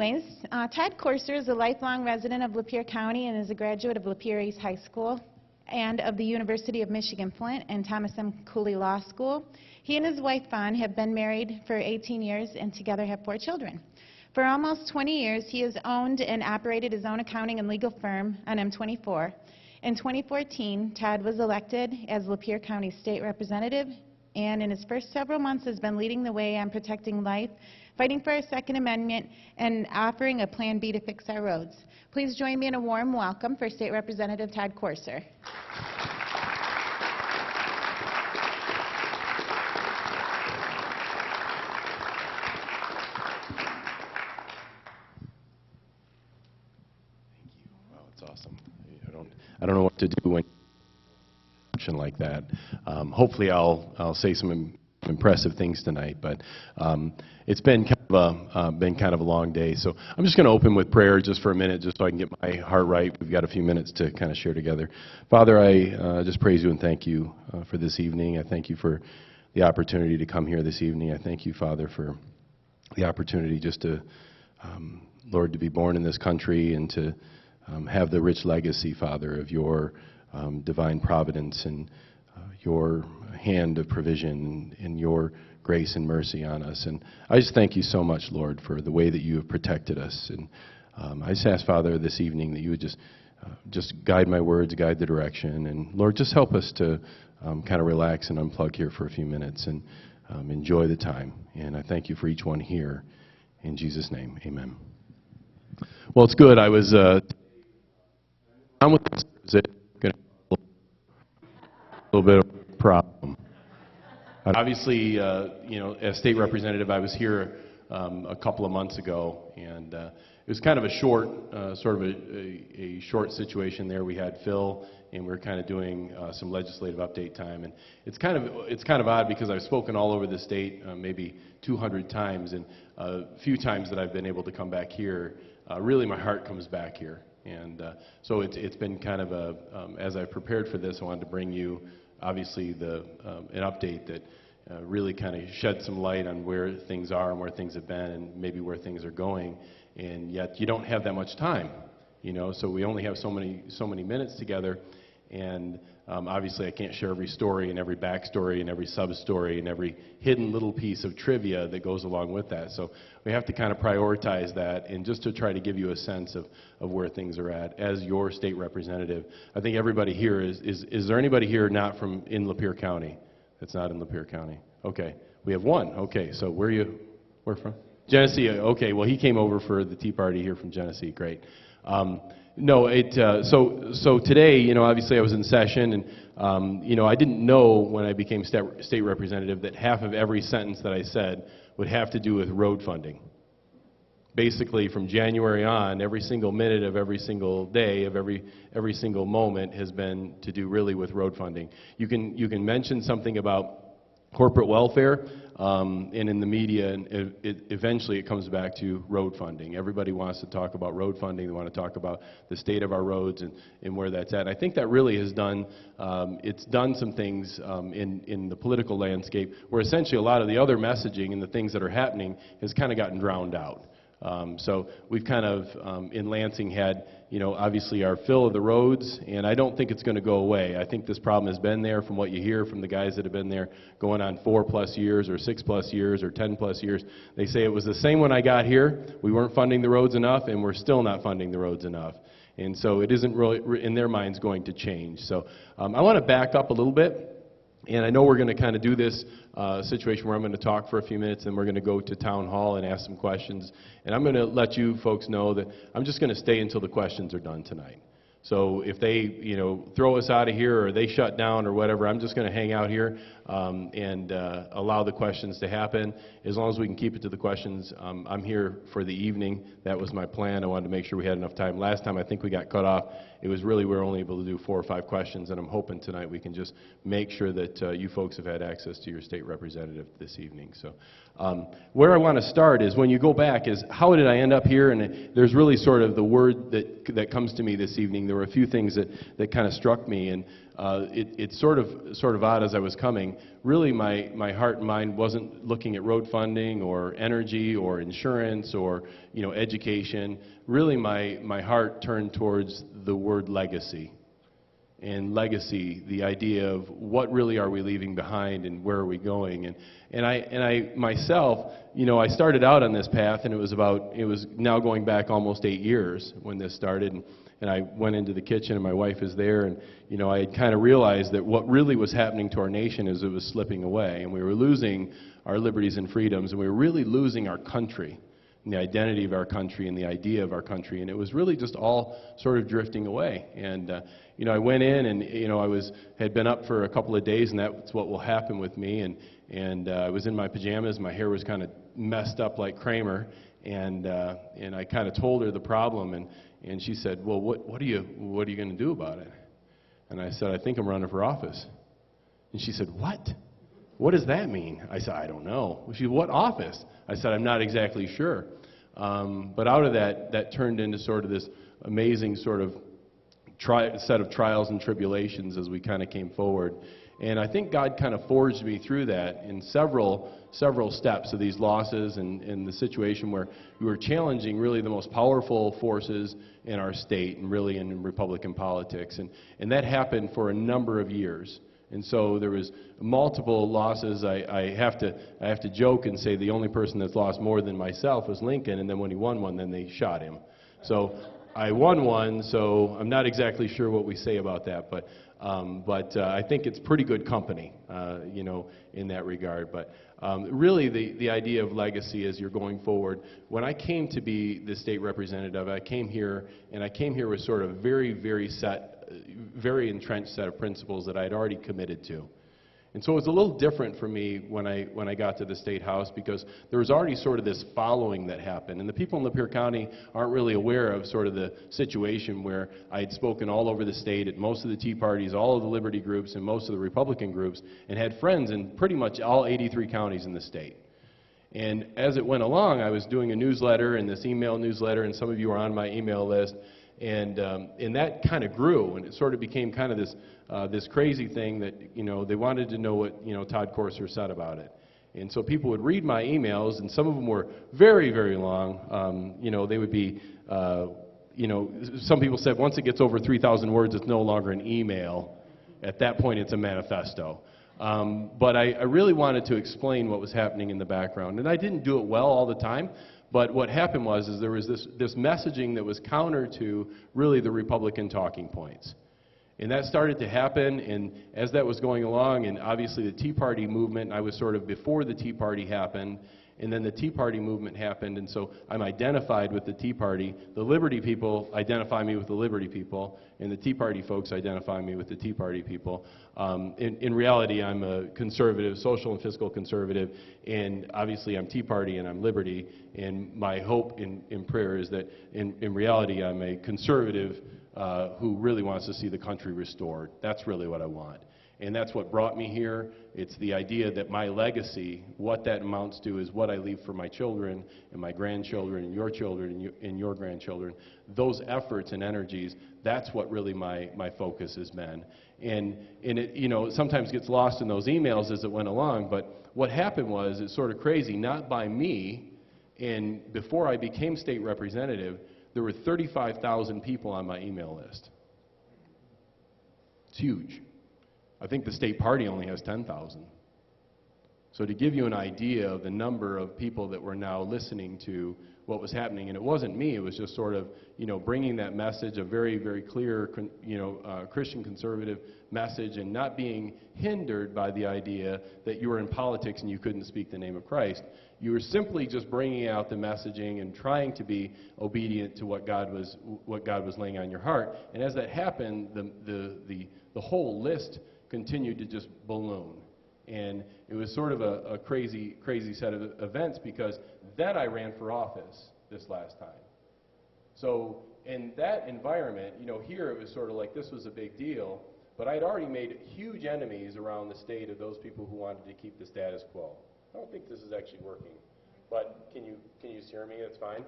anyways, Todd Courser is a lifelong resident of Lapeer County and is a graduate of Lapeer East High School and of the University of Michigan Flint and Thomas M. Cooley Law School. He and his wife, Vaughn, have been married for 18 years and together have 4 children. For almost 20 years, he has owned and operated his own accounting and legal firm on M24. In 2014, Todd was elected as Lapeer County State Representative, and in his first several months has been leading the way on protecting life, fighting for our Second Amendment, and offering a Plan B to fix our roads. Please join me in a warm welcome for State Representative Todd Courser. Awesome. I don't know what to do when like that. Hopefully I'll say some impressive things tonight, but it's been kind of a long day. So I'm just going to open with prayer just for a minute, just so I can get my heart right. We've got a few minutes to kind of share together. Father, I just praise you and thank you for this evening. I thank you for the opportunity to come here this evening. I thank you, Father, for the opportunity just to, Lord, to be born in this country and to have the rich legacy, Father, of your divine providence and your hand of provision and your grace and mercy on us. And I just thank you so much, Lord, for the way that you have protected us. And I just ask, Father, this evening that you would just guide my words, guide the direction. And Lord, just help us to kind of relax and unplug here for a few minutes and enjoy the time. And I thank you for each one here. In Jesus' name, amen. Well, it's good. I was on with this. Is it going to be a little bit of a problem? Obviously, you know, as state representative, I was here a couple of months ago, and it was kind of a short, sort of a short situation there. We had Phil, and we were kind of doing some legislative update time, and it's kind of odd because I've spoken all over the state, maybe 200 times, and a few times that I've been able to come back here, really my heart comes back here. And so it's been kind of a, as I prepared for this, I wanted to bring you, obviously, an update that really kind of shed some light on where things are and where things have been and maybe where things are going. And yet you don't have that much time, you know, so we only have so many minutes together. And obviously I can't share every story and every backstory and every sub-story and every hidden little piece of trivia that goes along with that. So we have to kind of prioritize that, and just to try to give you a sense of where things are at as your state representative. I think everybody here is there anybody here not from in Lapeer County that's not in Lapeer County? Okay, we have one. Okay, so where from? Genesee. Okay, well he came over for the Tea Party here from Genesee. Great. No, so today, you know, obviously I was in session, and you know, I didn't know when I became state representative that half of every sentence that I said would have to do with road funding. Basically, from January on, every single minute of every single day of every single moment has been to do really with road funding. You can mention something about corporate welfare, and in the media, and eventually it comes back to road funding. Everybody wants to talk about road funding. They want to talk about the state of our roads and where that's at. And I think that really has done, it's done some things in the political landscape where essentially a lot of the other messaging and the things that are happening has kind of gotten drowned out. So we've kind of, in Lansing, had, you know, obviously our fill of the roads, and I don't think it's going to go away. I think this problem has been there from what you hear from the guys that have been there going on 4+ years or 6+ years or 10+ years. They say it was the same when I got here. We weren't funding the roads enough, and we're still not funding the roads enough. And so it isn't really, in their minds, going to change. So I want to back up a little bit. And I know we're going to kind of do this situation where I'm going to talk for a few minutes, and we're going to go to town hall and ask some questions. And I'm going to let you folks know that I'm just going to stay until the questions are done tonight. So if they, you know, throw us out of here or they shut down or whatever, I'm just going to hang out here and allow the questions to happen. As long as we can keep it to the questions, I'm here for the evening. That was my plan. I wanted to make sure we had enough time. Last time I think we got cut off. It was really, we were only able to do 4 or 5 questions, and I'm hoping tonight we can just make sure that you folks have had access to your state representative this evening. So where I want to start is when you go back is how did I end up here? And there's really sort of the word that comes to me this evening. there were a few things that kind of struck me, and it's sort of odd as I was coming. Really, my heart and mind wasn't looking at road funding or energy or insurance or education. Really, my heart turned towards the word legacy. And legacy, the idea of what really are we leaving behind and where are we going. And I myself, I started out on this path, and it was now going back almost 8 years when this started. And I went into the kitchen, and my wife is there, and I had kind of realized that what really was happening to our nation is it was slipping away, and we were losing our liberties and freedoms, and we were really losing our country, and the identity of our country and the idea of our country, and it was really just all sort of drifting away. And I went in, and had been up for a couple of days, and that's what will happen with me. And I was in my pajamas, my hair was kind of messed up like Kramer, and I kind of told her the problem, and she said, "Well, what are you going to do about it?" And I said, "I think I'm running for office." And she said, "What? What does that mean?" I said, "I don't know." She said, "What office?" I said, "I'm not exactly sure." But out of that turned into sort of this amazing sort of set of trials and tribulations as we kind of came forward. And I think God kind of forged me through that in several steps of these losses and the situation where we were challenging really the most powerful forces in our state and really in Republican politics. And that happened for a number of years. And so there was multiple losses. I have to joke and say the only person that's lost more than myself was Lincoln, and then when he won one, then they shot him. So I won one, so I'm not exactly sure what we say about that, but I think it's pretty good company, in that regard. But really, the idea of legacy as you're going forward. When I came to be the state representative, I came here with sort of very entrenched set of principles that I had already committed to. And so it was a little different for me when I got to the State House, because there was already sort of this following that happened. And the people in Lapeer County aren't really aware of sort of the situation where I had spoken all over the state at most of the Tea Parties, all of the Liberty groups, and most of the Republican groups, and had friends in pretty much all 83 counties in the state. And as it went along, I was doing a newsletter, and this email newsletter, and some of you are on my email list, and that kind of grew, and it sort of became kind of this crazy thing that, they wanted to know what, Todd Courser said about it. And so people would read my emails, and some of them were very, very long. They would be, some people said once it gets over 3,000 words, it's no longer an email. At that point, it's a manifesto. But I really wanted to explain what was happening in the background. And I didn't do it well all the time. But what happened was there was this messaging that was counter to really the Republican talking points. And that started to happen, and as that was going along, and obviously the Tea Party movement, I was sort of before the Tea Party happened, and then the Tea Party movement happened, and so I'm identified with the Tea Party. The Liberty people identify me with the Liberty people, and the Tea Party folks identify me with the Tea Party people. In reality, I'm a conservative, social and fiscal conservative, and obviously I'm Tea Party and I'm Liberty, and my hope in prayer is that in reality I'm a conservative who really wants to see the country restored. That's really what I want. And that's what brought me here. It's the idea that my legacy, what that amounts to, is what I leave for my children and my grandchildren and your children and your grandchildren. Those efforts and energies, that's what really my focus has been. And it, sometimes gets lost in those emails as it went along, but what happened was, it's sort of crazy, not by me, and before I became state representative, there were 35,000 people on my email list. It's huge. I think the state party only has 10,000. So to give you an idea of the number of people that were now listening to what was happening, and it wasn't me, it was just sort of, bringing that message, a very, very clear, Christian conservative message, and not being hindered by the idea that you were in politics and you couldn't speak the name of Christ. You were simply just bringing out the messaging and trying to be obedient to what God was laying on your heart. And as that happened, the whole list continued to just balloon. And it was sort of a crazy set of events, because then I ran for office this last time. So in that environment, here it was sort of like this was a big deal, but I'd already made huge enemies around the state of those people who wanted to keep the status quo. I don't think this is actually working, but can you hear me? That's fine.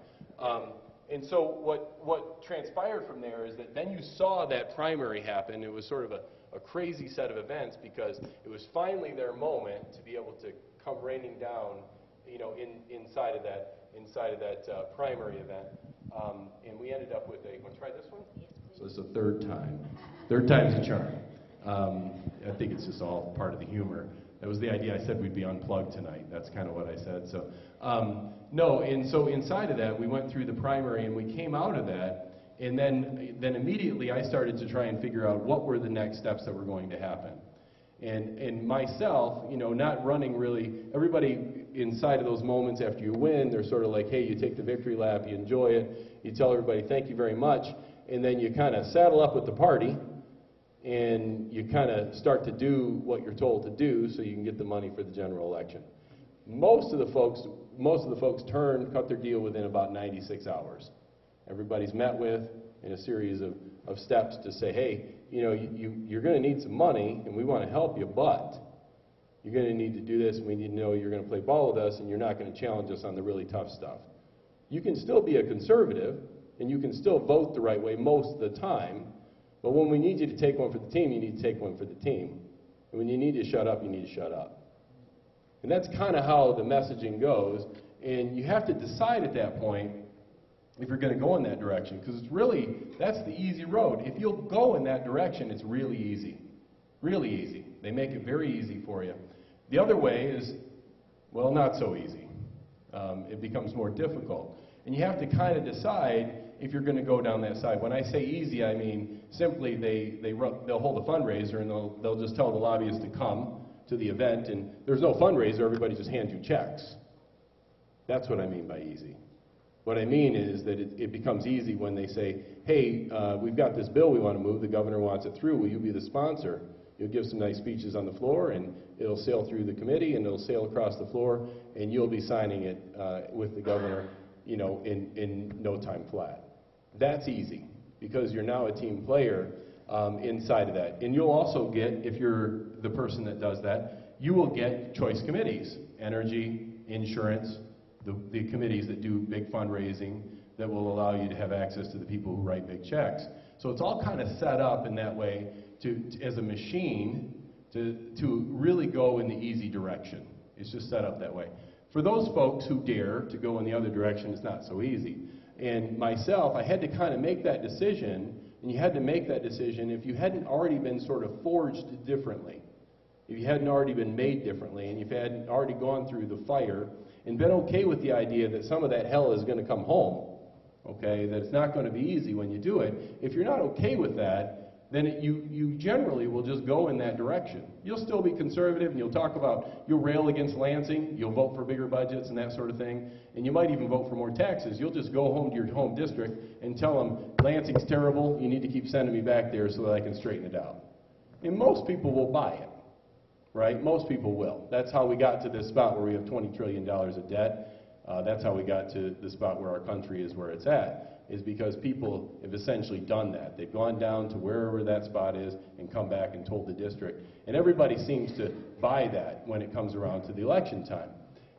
And so what transpired from there is that then you saw that primary happen. It was sort of a crazy set of events because it was finally their moment to be able to come raining down, you know, inside of that primary event. And we ended up with a, want to try this one? Yes, please. So it's the third time. Third time's a charm. I think it's just all part of the humor. That was the idea. I said we'd be unplugged tonight. That's kind of what I said. So, no, and so inside of that, we went through the primary and we came out of that, and then immediately I started to try and figure out what were the next steps that were going to happen. And myself, you know, not running really, everybody inside of those moments after you win, they're sort of like, hey, you take the victory lap, you enjoy it, you tell everybody thank you very much, and then you kind of saddle up with the party, and you kind of start to do what you're told to do so you can get the money for the general election. Most of the folks cut their deal within about 96 hours. Everybody's met with in a series of steps to say, hey, you know, you're going to need some money, and we want to help you, but you're going to need to do this, and we need to know you're going to play ball with us, and you're not going to challenge us on the really tough stuff. You can still be a conservative, and you can still vote the right way most of the time, but when we need you to take one for the team, you need to take one for the team. And when you need to shut up, you need to shut up. And that's kind of how the messaging goes, and you have to decide at that point if you're going to go in that direction, because it's really, that's the easy road. If you'll go in that direction, it's really easy. Really easy. They make it very easy for you. The other way is, well, not so easy. It becomes more difficult. And you have to kind of decide if you're going to go down that side. When I say easy, I mean simply they'll hold a fundraiser and they'll just tell the lobbyists to come to the event, and there's no fundraiser, everybody just hands you checks. That's what I mean by easy. What I mean is that it becomes easy when they say, hey, we've got this bill we want to move, the governor wants it through, will you be the sponsor? You'll give some nice speeches on the floor, and it'll sail through the committee, and it'll sail across the floor, and you'll be signing it with the governor, you know, in no time flat. That's easy, because you're now a team player inside of that. And you'll also get, if you're the person that does that, you will get choice committees, energy, insurance, the committees that do big fundraising that will allow you to have access to the people who write big checks. So it's all kind of set up in that way as a machine to really go in the easy direction. It's just set up that way. For those folks who dare to go in the other direction, it's not so easy. And myself, I had to kind of make that decision, and you had to make that decision if you hadn't already been sort of forged differently, if you hadn't already been made differently, and if you hadn't already gone through the fire and been okay with the idea that some of that hell is going to come home, okay, that it's not going to be easy when you do it. If you're not okay with that, then you generally will just go in that direction. You'll still be conservative, and you'll rail against Lansing, you'll vote for bigger budgets and that sort of thing, and you might even vote for more taxes. You'll just go home to your home district and tell them, Lansing's terrible, you need to keep sending me back there so that I can straighten it out. And most people will buy it, right? Most people will. That's how we got to this spot where we have $20 trillion of debt. That's how we got to the spot where our country is where it's at, is because people have essentially done that. They've gone down to wherever that spot is and come back and told the district. And everybody seems to buy that when it comes around to the election time.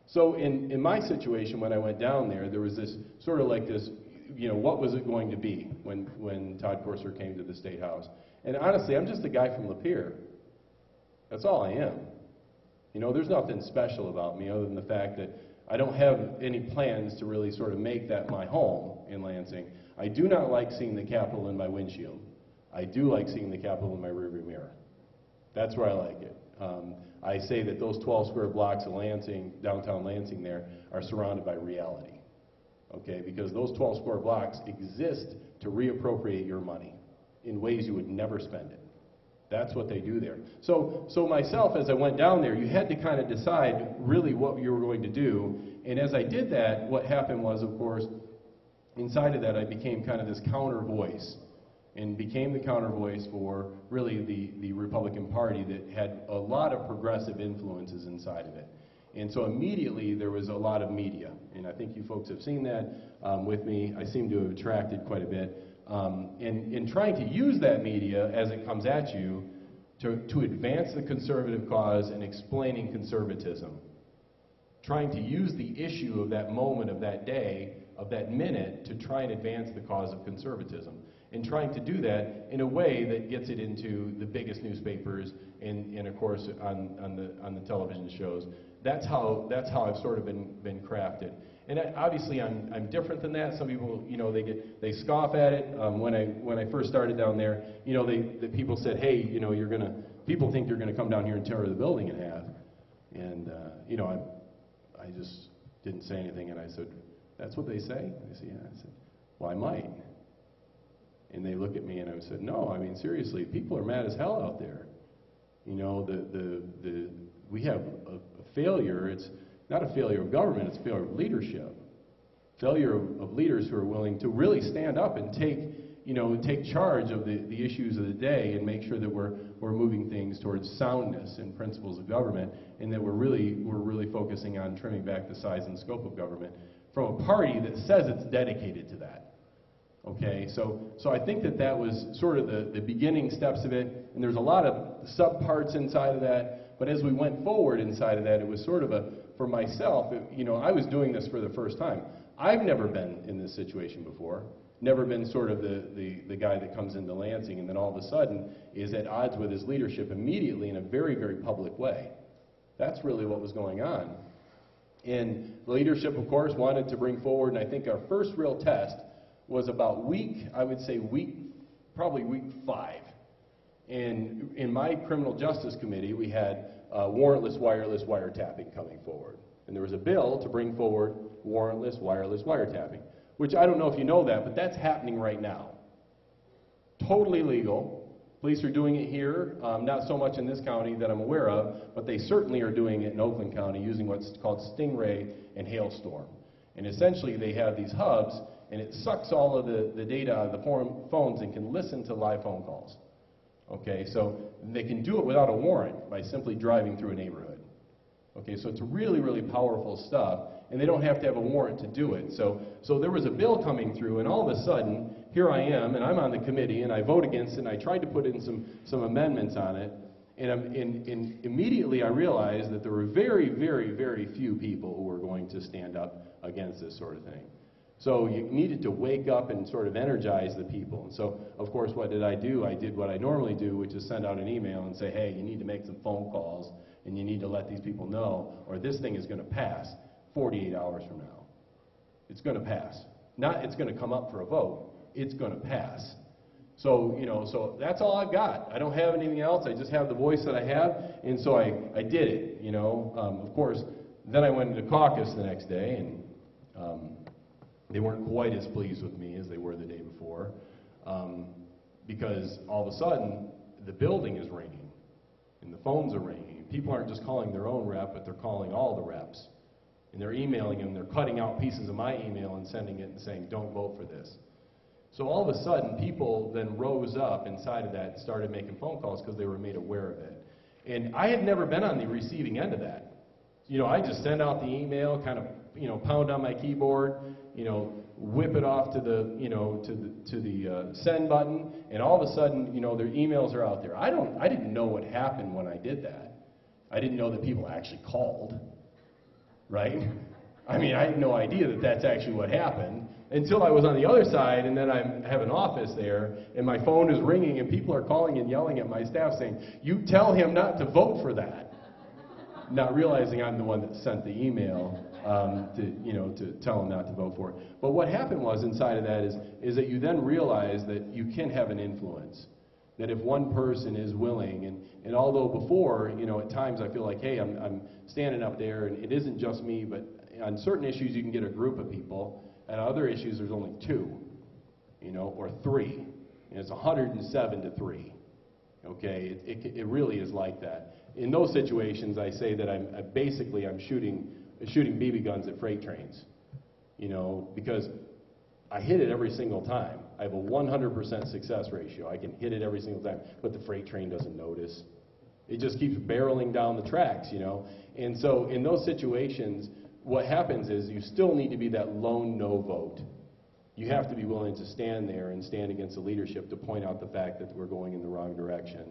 So in my situation, when I went down there, there was this sort of like this, you know, what was it going to be when Todd Courser came to the State House? And honestly, I'm just a guy from Lapeer. That's all I am. You know, there's nothing special about me other than the fact that I don't have any plans to really sort of make that my home in Lansing. I do not like seeing the Capitol in my windshield. I do like seeing the Capitol in my rearview mirror. That's where I like it. I say that those 12 square blocks of Lansing, downtown Lansing there, are surrounded by reality. Okay, because those 12 square blocks exist to reappropriate your money in ways you would never spend it. That's what they do there. So myself, as I went down there, you had to kind of decide really what you were going to do. And as I did that, what happened was, of course, inside of that, I became kind of this counter voice, and became the counter voice for really the Republican Party that had a lot of progressive influences inside of it. And so immediately there was a lot of media, and I think you folks have seen that with me. I seem to have attracted quite a bit. In trying to use that media as it comes at you to advance the conservative cause and explaining conservatism. Trying to use the issue of that moment of that day of that minute to try and advance the cause of conservatism, and trying to do that in a way that gets it into the biggest newspapers and of course on the television shows. That's how I've sort of been crafted. And obviously I'm different than that. Some people, you know, they scoff at it. When I first started down there, you know, the people said, hey, you know, people think you're gonna come down here and tear the building in half. And you know, I just didn't say anything, and I said, that's what they say? And they said, yeah. I said, well, I might. And they look at me and I said, no, I mean, seriously, people are mad as hell out there. You know, we have a failure. It's not a failure of government, it's a failure of leadership. Failure of leaders who are willing to really stand up and take charge of the issues of the day and make sure that we're moving things towards soundness and principles of government, and that we're really focusing on trimming back the size and scope of government from a party that says it's dedicated to that. Okay, so I think that was sort of the beginning steps of it, and there's a lot of subparts inside of that, but as we went forward inside of that, it was sort of for myself, you know, I was doing this for the first time. I've never been in this situation before, never been sort of the guy that comes into Lansing and then all of a sudden is at odds with his leadership immediately in a very, very public way. That's really what was going on. And the leadership, of course, wanted to bring forward, and I think our first real test was about probably week 5. And in my criminal justice committee, we had warrantless wireless wiretapping coming forward. And there was a bill to bring forward warrantless wireless wiretapping, which I don't know if you know that, but that's happening right now. Totally legal. Police are doing it here, not so much in this county that I'm aware of, but they certainly are doing it in Oakland County using what's called Stingray and Hailstorm. And essentially they have these hubs, and it sucks all of the data out of the phones and can listen to live phone calls. Okay, so they can do it without a warrant by simply driving through a neighborhood. Okay, so it's really, really powerful stuff, and they don't have to have a warrant to do it. So there was a bill coming through, and all of a sudden, here I am, and I'm on the committee, and I vote against it, and I tried to put in some amendments on it, and immediately I realized that there were very, very, very few people who were going to stand up against this sort of thing. So you needed to wake up and sort of energize the people. And so, of course, what did? I did what I normally do, which is send out an email and say, hey, you need to make some phone calls, and you need to let these people know, or this thing is going to pass 48 hours from now. It's going to pass. Not it's going to come up for a vote. It's going to pass. So, you know, so that's all I've got. I don't have anything else. I just have the voice that I have, and so I did it, you know. Of course, then I went into caucus the next day, and they weren't quite as pleased with me as they were the day before, because all of a sudden, the building is ringing, and the phones are ringing. People aren't just calling their own rep, but they're calling all the reps. And they're emailing them, they're cutting out pieces of my email and sending it and saying, don't vote for this. So all of a sudden, people then rose up inside of that and started making phone calls because they were made aware of it. And I had never been on the receiving end of that. You know, I just send out the email, kind of, you know, pound on my keyboard, you know, whip it off to the, you know, to the send button, and all of a sudden, you know, their emails are out there. I didn't know what happened when I did that. I didn't know that people actually called, right? I mean, I had no idea that that's actually what happened until I was on the other side, and then I have an office there, and my phone is ringing, and people are calling and yelling at my staff saying, you tell him not to vote for that. Not realizing I'm the one that sent the email to tell them not to vote for it. But what happened was inside of that is that you then realize that you can have an influence. That if one person is willing, and although before, you know, at times I feel like, hey, I'm standing up there, and it isn't just me, but on certain issues you can get a group of people, and on other issues there's only 2, you know, or 3, and it's 107 to 3. Okay, it really is like that. In those situations, I say that I'm shooting BB guns at freight trains, you know, because I hit it every single time. I have a 100% success ratio. I can hit it every single time, but the freight train doesn't notice. It just keeps barreling down the tracks, you know. And so in those situations, what happens is you still need to be that lone no vote. You have to be willing to stand there and stand against the leadership to point out the fact that we're going in the wrong direction.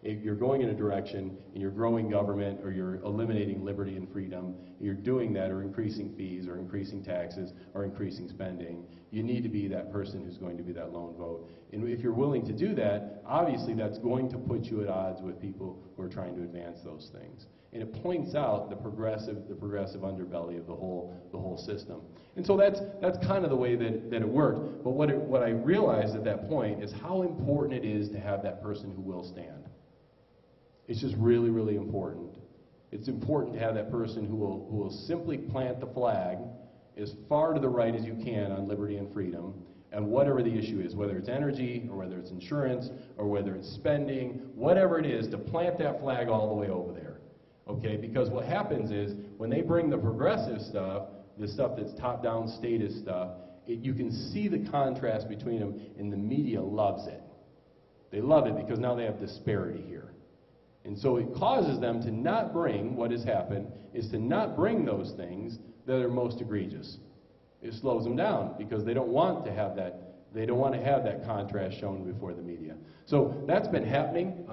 If you're going in a direction and you're growing government or you're eliminating liberty and freedom, you're doing that or increasing fees or increasing taxes or increasing spending, you need to be that person who's going to be that lone vote. And if you're willing to do that, obviously that's going to put you at odds with people who are trying to advance those things. And it points out the progressive underbelly of the whole system. And so that's kind of the way that it worked. But what I realized at that point is how important it is to have that person who will stand. It's just really, really important. It's important to have that person who will simply plant the flag as far to the right as you can on liberty and freedom, and whatever the issue is, whether it's energy, or whether it's insurance, or whether it's spending, whatever it is, to plant that flag all the way over there. Okay, because what happens is, when they bring the progressive stuff, the stuff that's top-down statist stuff, you can see the contrast between them, and the media loves it. They love it because now they have disparity here. And so it causes them to not bring, what has happened, is to not bring those things that are most egregious. It slows them down because they don't want to have that contrast shown before the media. So that's been happening.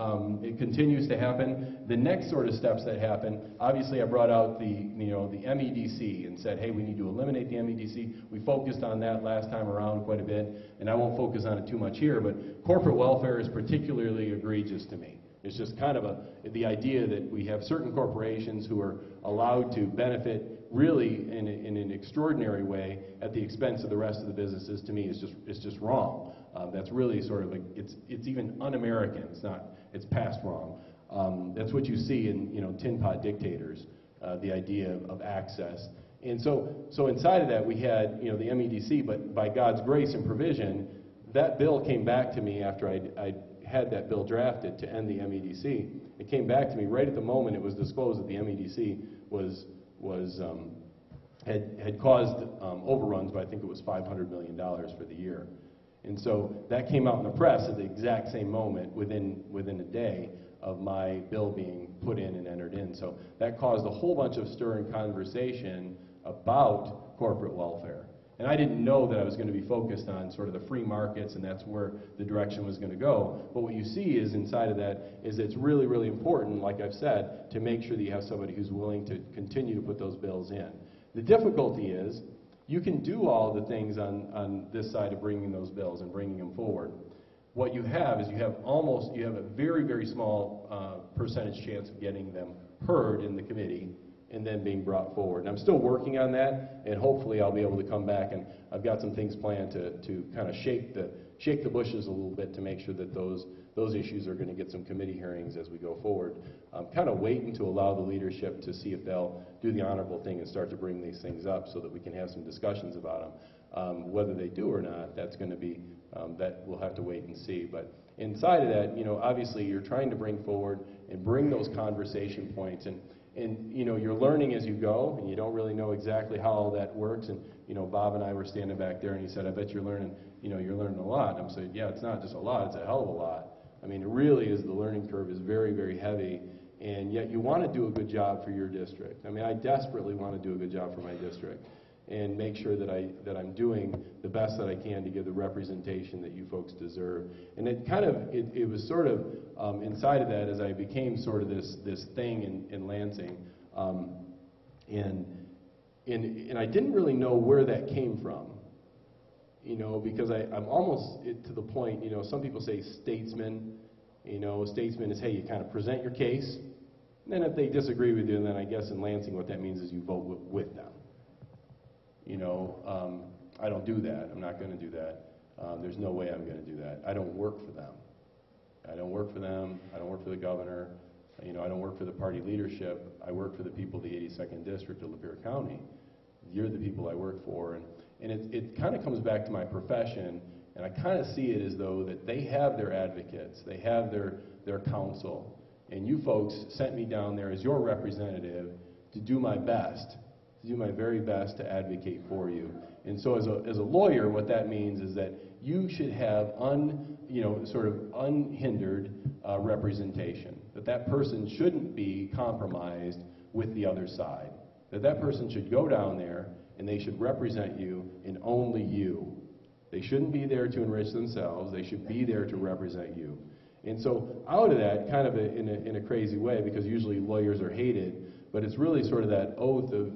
It continues to happen. The next sort of steps that happen, obviously I brought out the MEDC and said, hey, we need to eliminate the MEDC. We focused on that last time around quite a bit, and I won't focus on it too much here, but corporate welfare is particularly egregious to me. It's just kind of the idea that we have certain corporations who are allowed to benefit really in an extraordinary way at the expense of the rest of the businesses. To me, it's just wrong. That's really sort of it's even un-American. It's past wrong. That's what you see in tin pot dictators, the idea of access. And so inside of that we had the MEDC, but by God's grace and provision, that bill came back to me after I had that bill drafted to end the MEDC. It came back to me right at the moment it was disclosed that the MEDC had caused overruns by, I think it was $500 million for the year. And so that came out in the press at the exact same moment within a day of my bill being put in and entered in. So that caused a whole bunch of stir and conversation about corporate welfare. And I didn't know that I was going to be focused on sort of the free markets, and that's where the direction was going to go. But what you see is inside of that is it's really, really important, like I've said, to make sure that you have somebody who's willing to continue to put those bills in. The difficulty is you can do all the things on this side of bringing those bills and bringing them forward. What you have is you have a very, very small percentage chance of getting them heard in the committee and then being brought forward. And I'm still working on that, and hopefully I'll be able to come back, and I've got some things planned to kind of shake the bushes a little bit to make sure that those issues are going to get some committee hearings as we go forward. I'm kind of waiting to allow the leadership to see if they'll do the honorable thing and start to bring these things up so that we can have some discussions about them. Whether they do or not, that's going to be, that we'll have to wait and see. But inside of that, obviously you're trying to bring forward and bring those conversation points, and you're learning as you go, and you don't really know exactly how all that works. And Bob and I were standing back there, and he said, "I bet you're learning. You're learning a lot." And I'm saying, "Yeah, it's not just a lot; it's a hell of a lot. I mean, it really is. The learning curve is very, very heavy, and yet you want to do a good job for your district. I mean, I desperately want to do a good job for my district, and make sure that I'm doing the best that I can to give the representation that you folks deserve." And it was sort of inside of that as I became sort of this thing in Lansing, and I didn't really know where that came from, because I'm almost to the point, some people say statesman. Statesman is, hey, you kind of present your case, and then if they disagree with you, then I guess in Lansing what that means is you vote with them. I don't do that. I'm not going to do that. There's no way I'm going to do that. I don't work for them. I don't work for them. I don't work for the governor. I don't work for the party leadership. I work for the people of the 82nd District of Lapeer County. You're the people I work for. And it kind of comes back to my profession, and I kind of see it as though that they have their advocates. They have their counsel. And you folks sent me down there as your representative to do my best, to do my very best to advocate for you. And so as a lawyer, what that means is that you should have sort of unhindered representation, that person shouldn't be compromised with the other side, that person should go down there and they should represent you and only you. They shouldn't be there to enrich themselves. They should be there to represent you. And so out of that, kind of in a crazy way, because usually lawyers are hated, but it's really sort of that oath of,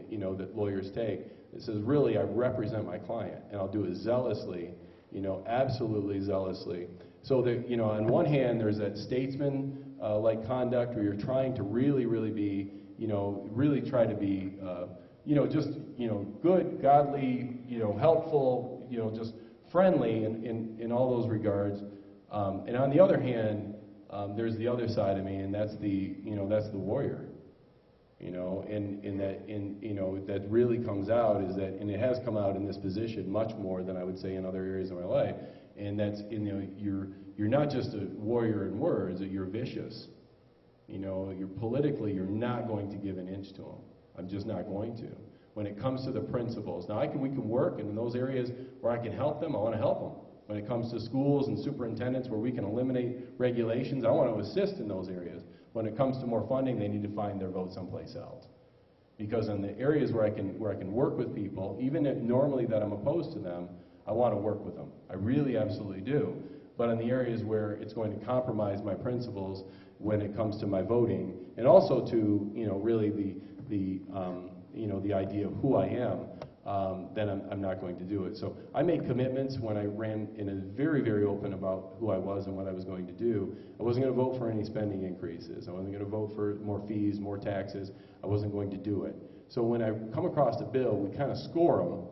you know, that lawyers take. It says, really, I represent my client, and I'll do it zealously, you know, absolutely zealously. So that, you know, on one hand, there's that statesman like conduct where you're trying to really, really be, you know, really try to be, you know, just, you know, good, godly, you know, helpful, you know, just friendly in all those regards. And on the other hand, there's the other side of me, and that's the, you know, that's the warrior. You know, and you know, that really comes out is that, and it has come out in this position much more than I would say in other areas of my life, and that's, you know, you're not just a warrior in words, you're vicious. You know, you're politically, you're not going to give an inch to them. I'm just not going to. When it comes to the principles, now we can work, and in those areas where I can help them, I want to help them. When it comes to schools and superintendents where we can eliminate regulations, I want to assist in those areas. When it comes to more funding, they need to find their vote someplace else. Because in the areas where I can work with people, even if normally that I'm opposed to them, I want to work with them. I really absolutely do. But in the areas where it's going to compromise my principles when it comes to my voting, and also to, you know, really you know, the idea of who I am, then I'm not going to do it. So I made commitments when I ran in a very, very open about who I was and what I was going to do. I wasn't going to vote for any spending increases. I wasn't going to vote for more fees, more taxes. I wasn't going to do it. So when I come across a bill, we kind of score them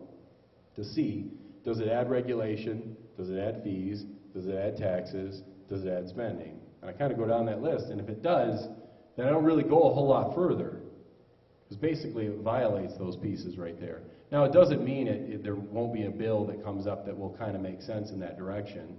to see, does it add regulation? Does it add fees? Does it add taxes? Does it add spending? And I kind of go down that list, and if it does, then I don't really go a whole lot further. Because basically it violates those pieces right there. Now, it doesn't mean there won't be a bill that comes up that will kind of make sense in that direction,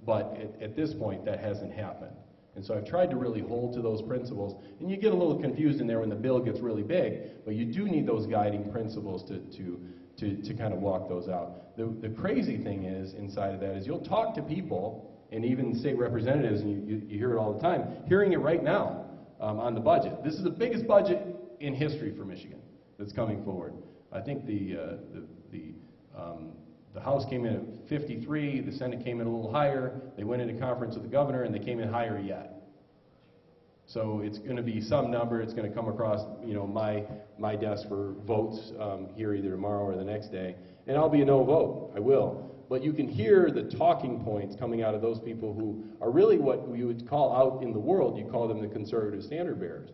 but at this point, that hasn't happened. And so I've tried to really hold to those principles, and you get a little confused in there when the bill gets really big, but you do need those guiding principles to kind of walk those out. The crazy thing is, inside of that, is you'll talk to people, and even state representatives, and you hear it all the time, hearing it right now on the budget. This is the biggest budget in history for Michigan that's coming forward. I think the House came in at 53, the Senate came in a little higher, they went into conference with the governor, and they came in higher yet. So it's going to be some number, it's going to come across, you know, my desk for votes here either tomorrow or the next day, and I'll be a no vote, I will. But you can hear the talking points coming out of those people who are really what we would call out in the world, you call them the conservative standard bearers.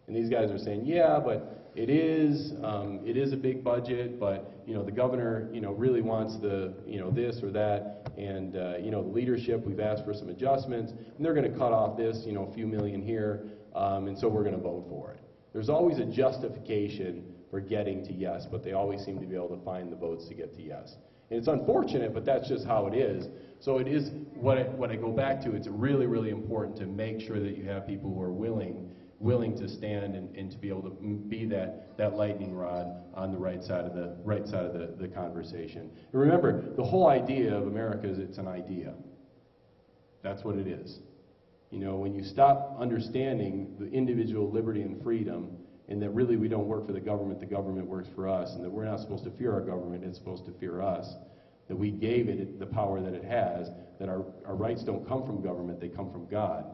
And these guys are saying, yeah, but it is a big budget, but, you know, the governor, you know, really wants the, you know, this or that, and, you know, the leadership, we've asked for some adjustments, and they're going to cut off this, you know, a few million here, and so we're going to vote for it. There's always a justification for getting to yes, but they always seem to be able to find the votes to get to yes. And it's unfortunate, but that's just how it is. So it is, what I go back to, it's really, really important to make sure that you have people who are willing to stand and to be able to be that lightning rod on the right side of the conversation. And remember, the whole idea of America is it's an idea. That's what it is. You know, when you stop understanding the individual liberty and freedom, and that really we don't work for the government works for us, and that we're not supposed to fear our government, it's supposed to fear us, that we gave it the power that it has, that our rights don't come from government, they come from God.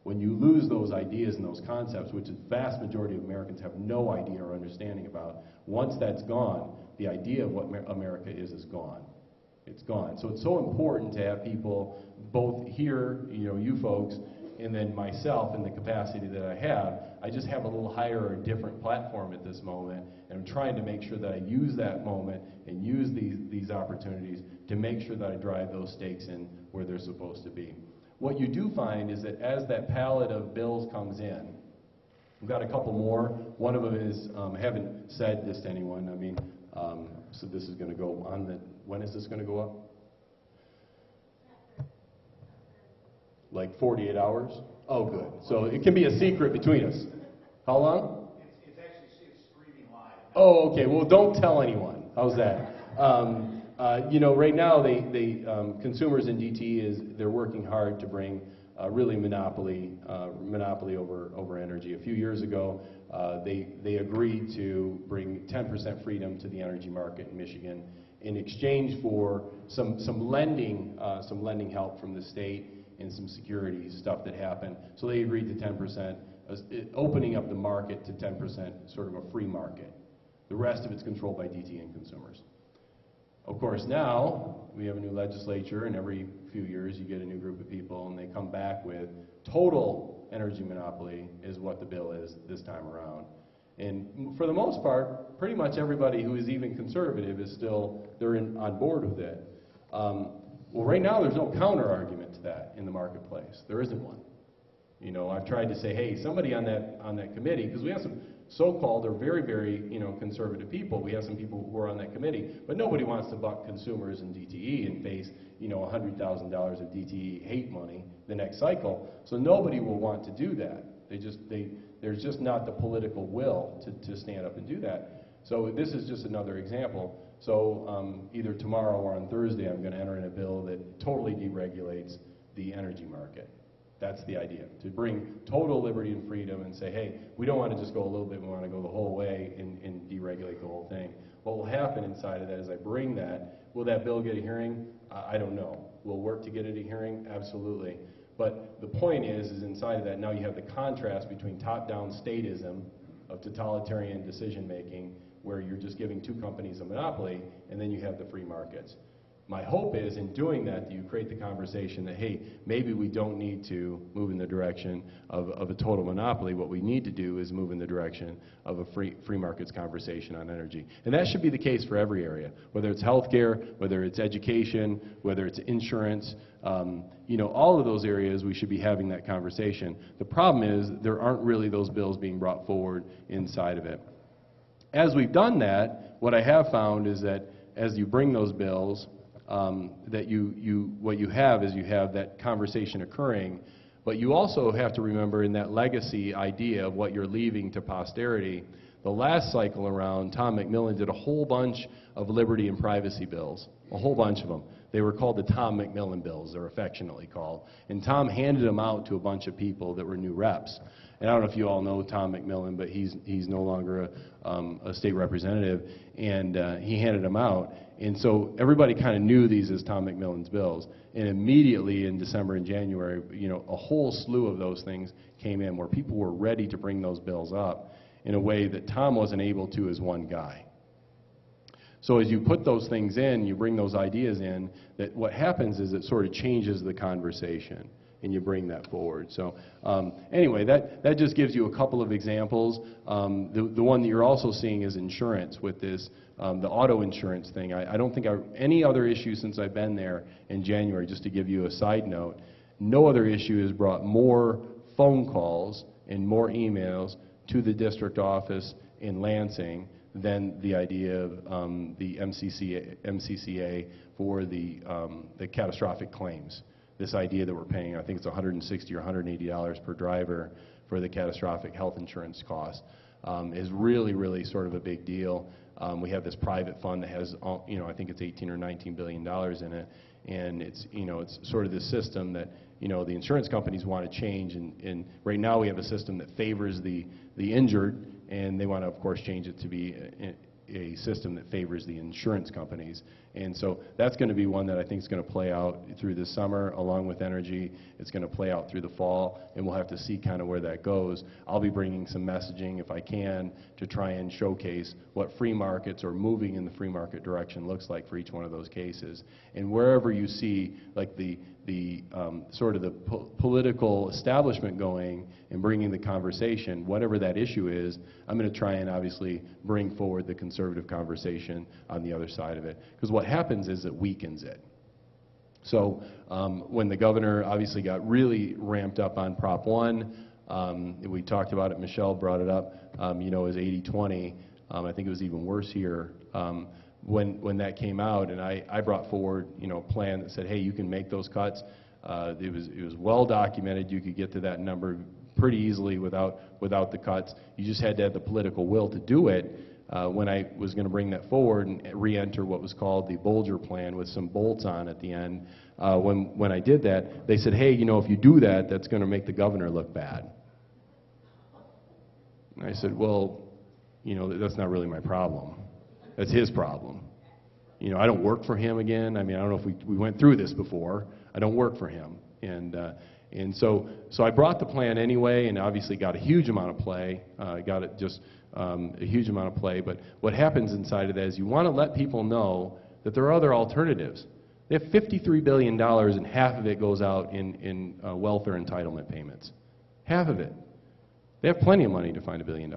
When you lose those ideas and those concepts, which the vast majority of Americans have no idea or understanding about, once that's gone, the idea of what America is gone. It's gone. So it's so important to have people both here, you know, you folks, and then myself in the capacity that I have. I just have a little higher or different platform at this moment, and I'm trying to make sure that I use that moment and use these opportunities to make sure that I drive those stakes in where they're supposed to be. What you do find is that as that palette of bills comes in, we've got a couple more. One of them is, I haven't said this to anyone, I mean, so this is going to go on the, when is this going to go up? Like 48 hours? Oh, good. So it can be a secret between us. How long? It's actually streaming live. Oh, okay. Well, don't tell anyone. How's that? You know, right now, consumers in DTE they're working hard to bring really monopoly over energy. A few years ago, they agreed to bring 10% freedom to the energy market in Michigan in exchange for some lending help from the state and some security stuff that happened. So they agreed to 10%, opening up the market to 10%, sort of a free market. The rest of it's controlled by DTE and consumers. Of course, now we have a new legislature, and every few years you get a new group of people, and they come back with total energy monopoly is what the bill is this time around. And for the most part, pretty much everybody who is even conservative is still, on board with it. Well, right now there's no counter argument to that in the marketplace. There isn't one. You know, I've tried to say, hey, somebody on that committee, because we have some so-called or very, very, conservative people. We have some people who are on that committee, but nobody wants to buck consumers and DTE and face, $100,000 of DTE hate money the next cycle. So nobody will want to do that. There's just not the political will to stand up and do that. So this is just another example. So either tomorrow or on Thursday, I'm going to enter in a bill that totally deregulates the energy market. That's the idea, to bring total liberty and freedom and say, hey, we don't want to just go a little bit, we want to go the whole way and deregulate the whole thing. What will happen inside of that is I bring that. Will that bill get a hearing? I don't know. We'll work to get it a hearing? Absolutely. But the point is inside of that, now you have the contrast between top-down statism of totalitarian decision-making, where you're just giving two companies a monopoly, and then you have the free markets. My hope is, in doing that, you create the conversation that, hey, maybe we don't need to move in the direction of a total monopoly. What we need to do is move in the direction of a free markets conversation on energy. And that should be the case for every area, whether it's healthcare, whether it's education, whether it's insurance. All of those areas we should be having that conversation. The problem is there aren't really those bills being brought forward inside of it. As we've done that, what I have found is that as you bring those bills, that what you have is you have that conversation occurring, but you also have to remember in that legacy idea of what you're leaving to posterity. The last cycle around, Tom McMillan did a whole bunch of liberty and privacy bills, a whole bunch of them. They were called the Tom McMillan bills, they're affectionately called. And Tom handed them out to a bunch of people that were new reps. And I don't know if you all know Tom McMillan, but he's no longer a state representative, and he handed them out. And so everybody kind of knew these as Tom McMillan's bills. And immediately in December and January, a whole slew of those things came in where people were ready to bring those bills up in a way that Tom wasn't able to as one guy. So as you put those things in, you bring those ideas in, that what happens is it sort of changes the conversation, and you bring that forward. So anyway, that just gives you a couple of examples. The one that you're also seeing is insurance with this, the auto insurance thing. I don't think any other issue since I've been there in January, just to give you a side note, no other issue has brought more phone calls and more emails to the district office in Lansing than the idea of the MCCA for the catastrophic claims. This idea that we're paying, I think it's $160 or $180 per driver for the catastrophic health insurance cost, is really, really sort of a big deal. We have this private fund that has, I think it's $18 or $19 billion in it, and it's sort of this system that, the insurance companies want to change, and right now we have a system that favors the injured, and they want to, of course, change it to be a system that favors the insurance companies. And so that's going to be one that I think is going to play out through the summer along with energy. It's going to play out through the fall, and we'll have to see kind of where that goes. I'll be bringing some messaging, if I can, to try and showcase what free markets or moving in the free market direction looks like for each one of those cases. And wherever you see like the sort of the political establishment going and bringing the conversation, whatever that issue is, I'm going to try and obviously bring forward the conservative conversation on the other side of it. Because what happens is it weakens it. So when the governor obviously got really ramped up on Prop 1, we talked about it, Michelle brought it up, it was 80-20. I think it was even worse here. When that came out, and I brought forward, a plan that said, hey, you can make those cuts. It was well documented. You could get to that number pretty easily without the cuts. You just had to have the political will to do it. When I was going to bring that forward and re-enter what was called the Bolger plan with some bolts on at the end, when I did that, they said, hey, if you do that, that's going to make the governor look bad. And I said, well, that's not really my problem. That's his problem. I don't work for him again. I mean, I don't know if we went through this before. I don't work for him. And so I brought the plan anyway, and obviously got a huge amount of play. Got it just a huge amount of play. But what happens inside of that is you want to let people know that there are other alternatives. They have $53 billion, and half of it goes out in welfare entitlement payments. Half of it. They have plenty of money to find $1 billion.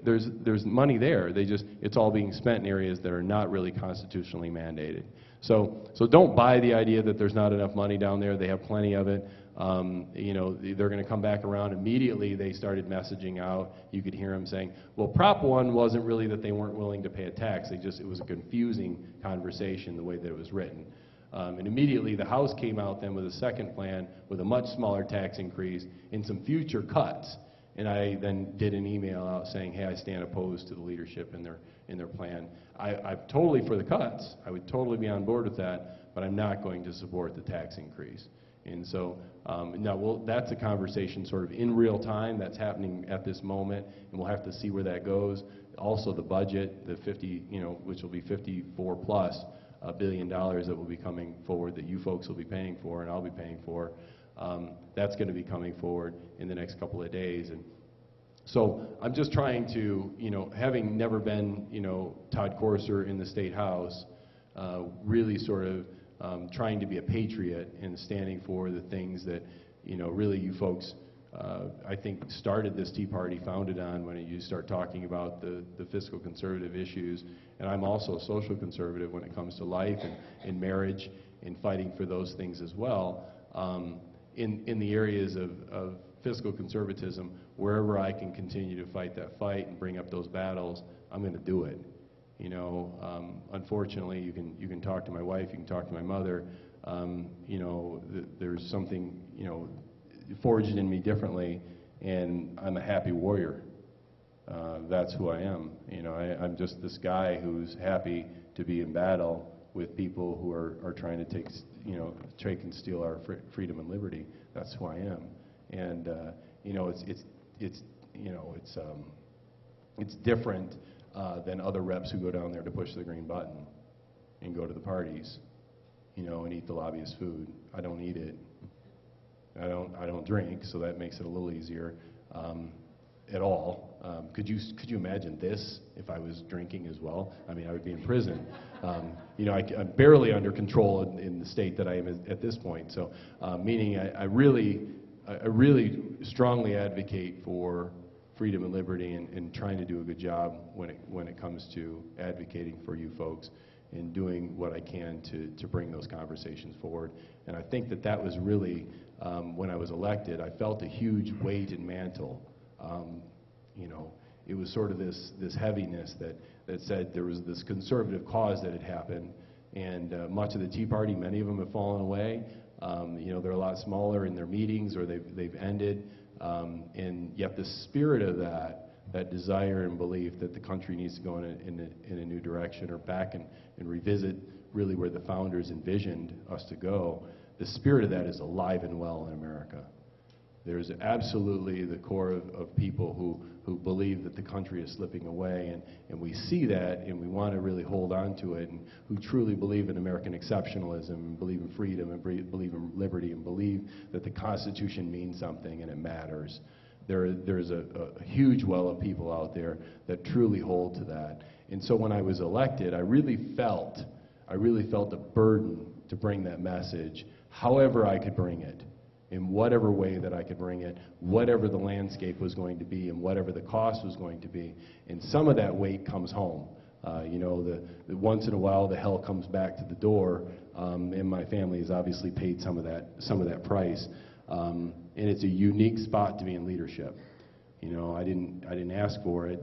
There's money there. It's all being spent in areas that are not really constitutionally mandated. So don't buy the idea that there's not enough money down there. They have plenty of it. You know, they're going to come back around. Immediately they started messaging out. You could hear them saying, well, Prop 1 wasn't really that they weren't willing to pay a tax. It was a confusing conversation the way that it was written. And immediately the House came out then with a second plan with a much smaller tax increase and some future cuts. And I then did an email out saying, hey, I stand opposed to the leadership in their plan. I'm totally for the cuts. I would totally be on board with that, but I'm not going to support the tax increase. And so now that's a conversation sort of in real time that's happening at this moment, and we'll have to see where that goes. Also the budget, the 50, you know, which will be 54 plus $1 billion that will be coming forward that you folks will be paying for and I'll be paying for. That's going to be coming forward in the next couple of days. And so I'm just trying to, you know, having never been, you know, Todd Courser in the State House, really sort of trying to be a patriot and standing for the things that, you know, really you folks, I think, started this Tea Party founded on when you start talking about the fiscal conservative issues. And I'm also a social conservative when it comes to life and marriage and fighting for those things as well. In the areas of fiscal conservatism, wherever I can continue to fight that fight and bring up those battles, I'm going to do it. You know, unfortunately, you can talk to my wife, you can talk to my mother. You know, there's something, you know, forged in me differently, and I'm a happy warrior. That's who I am. You know, I'm just this guy who's happy to be in battle with people who are trying to take and steal our freedom and liberty. That's who I am. And you know, it's different than other reps who go down there to push the green button and go to the parties, you know, and eat the lobbyist food. I don't eat it. I don't drink, so that makes it a little easier at all. Could you imagine this if I was drinking as well? I mean, I would be in prison. You know, I'm barely under control in the state that I am at this point. So, meaning I really strongly advocate for freedom and liberty and trying to do a good job when it comes to advocating for you folks and doing what I can to bring those conversations forward. And I think that was really, when I was elected, I felt a huge weight and mantle. You know, it was sort of this heaviness that said there was this conservative cause that had happened, and much of the Tea Party, many of them have fallen away. You know, they're a lot smaller in their meetings, or they've ended, and yet the spirit of that desire and belief that the country needs to go in a new direction, or back and revisit really where the founders envisioned us to go, the spirit of that is alive and well in America. There's absolutely the core of people who believe that the country is slipping away, and we see that, and we want to really hold on to it, and who truly believe in American exceptionalism, and believe in freedom, and believe in liberty, and believe that the Constitution means something and it matters. There's a huge well of people out there that truly hold to that. And so when I was elected, I really felt a burden to bring that message, however I could bring it, in whatever way that I could bring it, whatever the landscape was going to be, and whatever the cost was going to be. And some of that weight comes home. You know, the once in a while the hell comes back to the door, and my family has obviously paid some of that price. And it's a unique spot to be in leadership. You know, I didn't ask for it.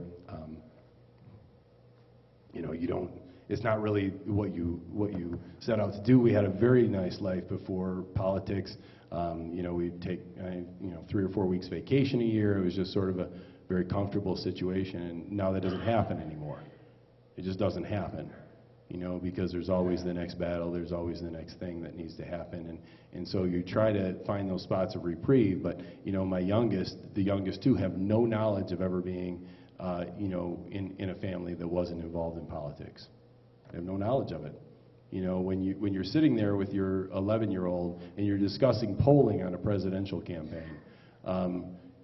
You know, it's not really what you set out to do. We had a very nice life before politics. You know, we'd take 3 or 4 weeks vacation a year. It was just sort of a very comfortable situation, and now that doesn't happen anymore. It just doesn't happen, you know, because there's always the next battle, there's always the next thing that needs to happen, and so you try to find those spots of reprieve. But you know, the youngest two, have no knowledge of ever being, you know, in a family that wasn't involved in politics. They have no knowledge of it. You know, when you're sitting there with your 11-year-old and you're discussing polling on a presidential campaign,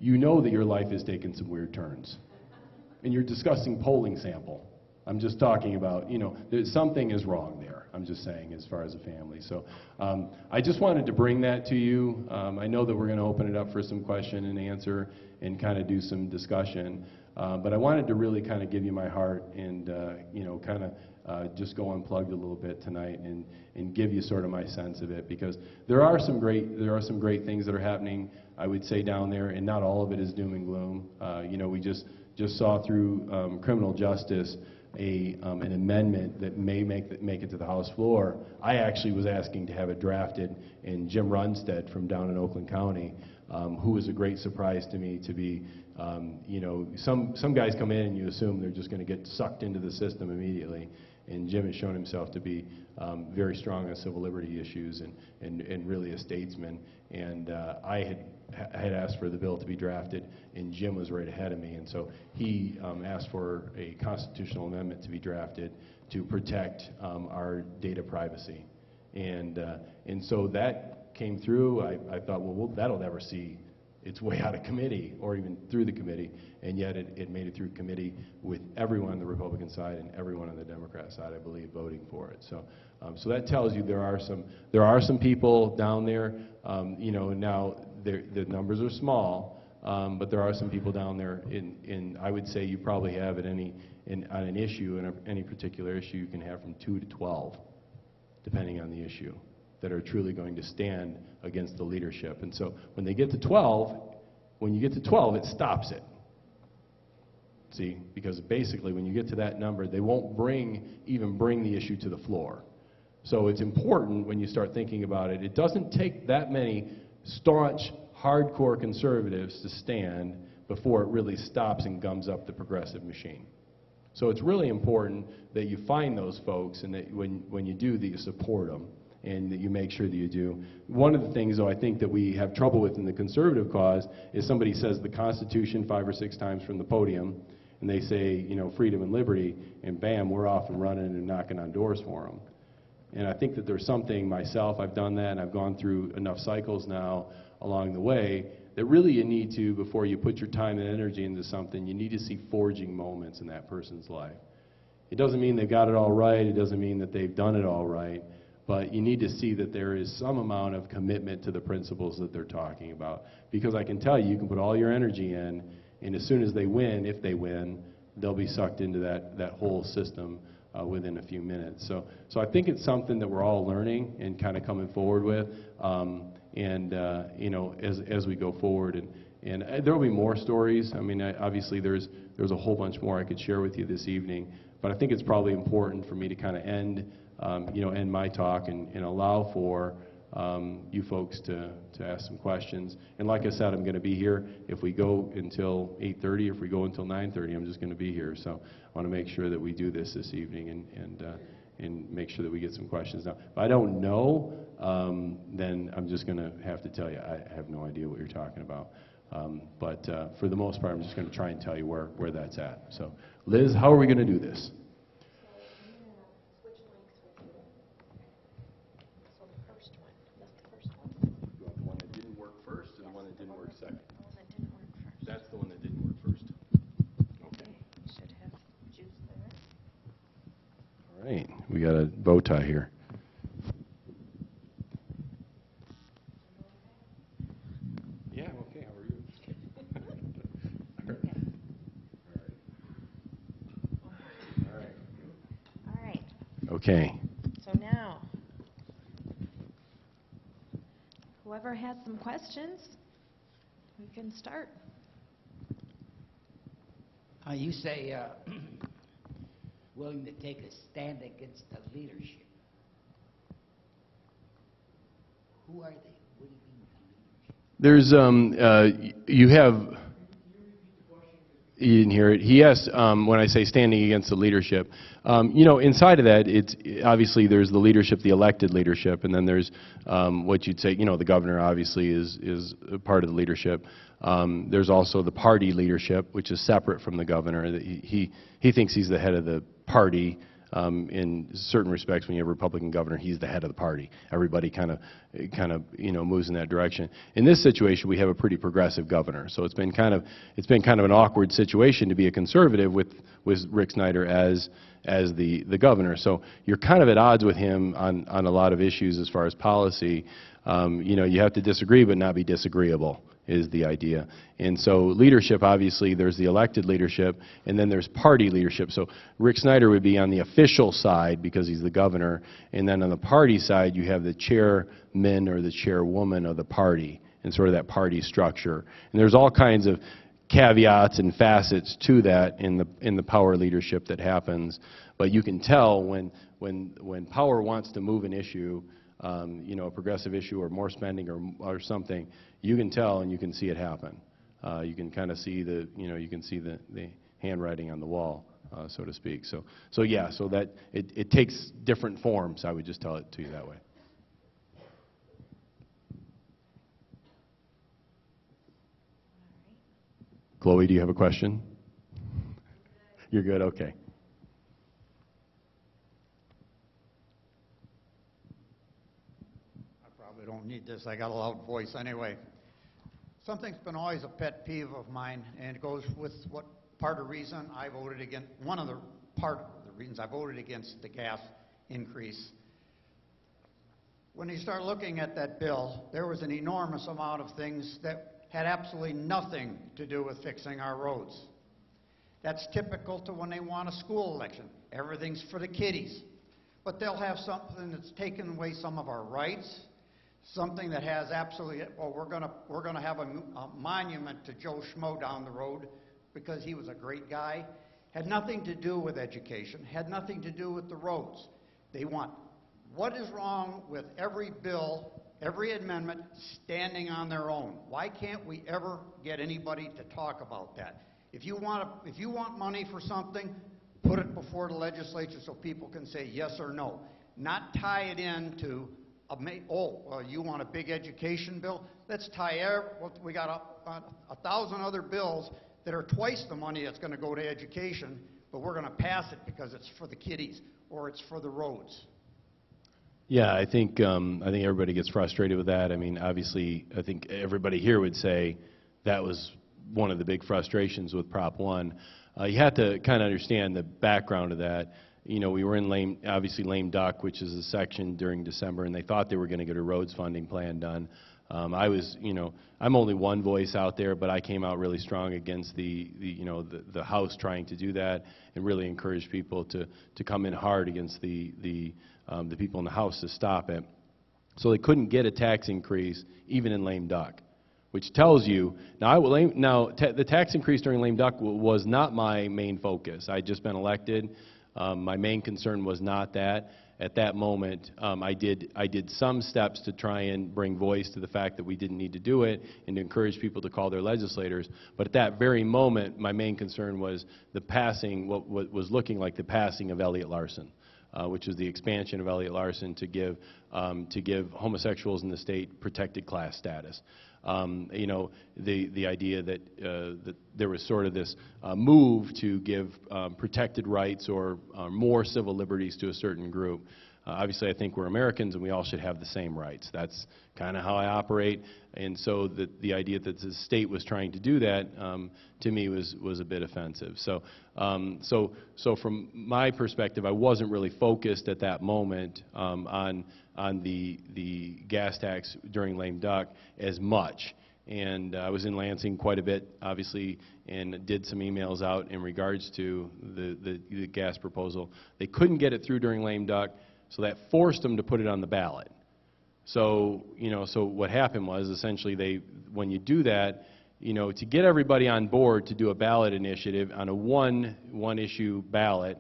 you know that your life has taken some weird turns. And you're discussing polling sample. I'm just talking about, you know, something is wrong there. I'm just saying, as far as a family. So I just wanted to bring that to you. I know that we're going to open it up for some question and answer and kind of do some discussion. But I wanted to really kind of give you my heart and, you know, kind of just go unplugged a little bit tonight and give you sort of my sense of it, because there are some great things that are happening, I would say, down there, and not all of it is doom and gloom. You know, we just saw through criminal justice an amendment that may make it to the House floor. I actually was asking to have it drafted, and Jim Runstead from down in Oakland County, who was a great surprise to me to be, you know, some guys come in and you assume they're just going to get sucked into the system immediately, and Jim has shown himself to be very strong on civil liberty issues and really a statesman. And I had asked for the bill to be drafted, and Jim was right ahead of me, and so he asked for a constitutional amendment to be drafted to protect our data privacy. And so that came through. I thought, well, that'll never see its way out of committee or even through the committee, and yet it made it through committee with everyone on the Republican side and everyone on the Democrat side, I believe, voting for it. So, so that tells you there are some people down there. You know, now the numbers are small, but there are some people down there. In I would say you probably have at on an issue, any particular issue, you can have from 2 to 12, depending on the issue, that are truly going to stand against the leadership. And so when they get to 12, when you get to 12, it stops it. See, because basically when you get to that number, they won't even bring the issue to the floor. So it's important when you start thinking about it. It doesn't take that many staunch, hardcore conservatives to stand before it really stops and gums up the progressive machine. So it's really important that you find those folks, and that when you do, that you support them, and that you make sure that you do. One of the things, though, I think that we have trouble with in the conservative cause is somebody says the Constitution 5 or 6 times from the podium, and they say, you know, freedom and liberty, and bam, we're off and running and knocking on doors for them. And I think that there's something, myself, I've done that, and I've gone through enough cycles now along the way, that really you need to, before you put your time and energy into something, you need to see forging moments in that person's life. It doesn't mean they've got it all right, it doesn't mean that they've done it all right, but you need to see that there is some amount of commitment to the principles that they're talking about. Because I can tell you, you can put all your energy in, and as soon as they win, if they win, they'll be sucked into that whole system within a few minutes. So I think it's something that we're all learning and kind of coming forward with, you know, as we go forward. And there will be more stories. I mean, obviously there's a whole bunch more I could share with you this evening, but I think it's probably important for me to kind of end my talk and allow for you folks to ask some questions. And like I said, I'm going to be here. If we go until 8:30, if we go until 9:30, I'm just going to be here. So I want to make sure that we do this evening and make sure that we get some questions now. If I don't know, then I'm just going to have to tell you I have no idea what you're talking about. But for the most part, I'm just going to try and tell you where that's at. So, Liz, how are we going to do this? That's the one that didn't work first. Okay. Should have juice there. All right. We got a bow tie here. Yeah, okay. How are you? All right. Okay. So now, whoever has some questions, we can start. You say willing to take a stand against the leadership. Who are they? What do you mean the leadership? There's, you have, you didn't hear it. He asked, when I say standing against the leadership, you know, inside of that, it's obviously there's the leadership, the elected leadership, and then there's what you'd say, you know, the governor obviously is a part of the leadership. There's also the party leadership, which is separate from the governor. He thinks he's the head of the party, in certain respects, when you have a Republican governor, he's the head of the party. Everybody kind of, moves in that direction. In this situation, we have a pretty progressive governor, so it's been kind of an awkward situation to be a conservative with Rick Snyder as the governor. So you're kind of at odds with him on a lot of issues as far as policy. You have to disagree but not be disagreeable, is the idea. And so leadership, obviously, there's the elected leadership, and then there's party leadership. So Rick Snyder would be on the official side because he's the governor, and then on the party side, you have the chairman or the chairwoman of the party, and sort of that party structure. And there's all kinds of caveats and facets to that in the power leadership that happens. But you can tell when power wants to move an issue, a progressive issue or more spending or something, you can tell and you can see it happen. You can kind of see the handwriting on the wall, so to speak. So that it takes different forms. I would just tell it to you that way. Chloe, do you have a question? You're good? Okay. I don't need this. I got a loud voice anyway. Something's been always a pet peeve of mine, and it goes with what part of the reason I voted against, one of the part of the reasons I voted against the gas increase. When you start looking at that bill, there was an enormous amount of things that had absolutely nothing to do with fixing our roads. That's typical to when they want a school election. Everything's for the kiddies. But they'll have something that's taken away some of our rights, something that has absolutely, well, we're gonna have a monument to Joe Schmo down the road because he was a great guy. Had nothing to do with education, had nothing to do with the roads. They want, what is wrong with every bill, every amendment standing on their own? Why can't we ever get anybody to talk about that? If you want money for something, put it before the legislature so people can say yes or no. Not tie it into you want a big education bill? Let's tie we got 1,000 other bills that are twice the money that's going to go to education, but we're going to pass it because it's for the kiddies or it's for the roads. Yeah, I think everybody gets frustrated with that. I mean, obviously, I think everybody here would say that was one of the big frustrations with Prop 1. You have to kind of understand the background of that. We were in lame duck, which is a section during December, and they thought they were going to get a roads funding plan done. I'm only one voice out there, but I came out really strong against the House trying to do that, and really encouraged people to come in hard against the people in the House to stop it. So they couldn't get a tax increase even in lame duck, which tells you, the tax increase during lame duck was not my main focus. I'd just been elected. My main concern was not that. At that moment, I did some steps to try and bring voice to the fact that we didn't need to do it and to encourage people to call their legislators. But at that very moment, my main concern was the passing, what was looking like the passing of Elliott Larson, which is the expansion of Elliott Larson to give homosexuals in the state protected class status. The idea that there was sort of this move to give protected rights or more civil liberties to a certain group. Obviously, I think we're Americans and we all should have the same rights. That's kind of how I operate. And so the idea that the state was trying to do that, to me, was a bit offensive. So from my perspective, I wasn't really focused at that moment on the gas tax during lame duck as much. And I was in Lansing quite a bit, obviously, and did some emails out in regards to the gas proposal. They couldn't get it through during lame duck, so that forced them to put it on the ballot. So, so what happened was, essentially, when you do that, to get everybody on board to do a ballot initiative on a one issue ballot,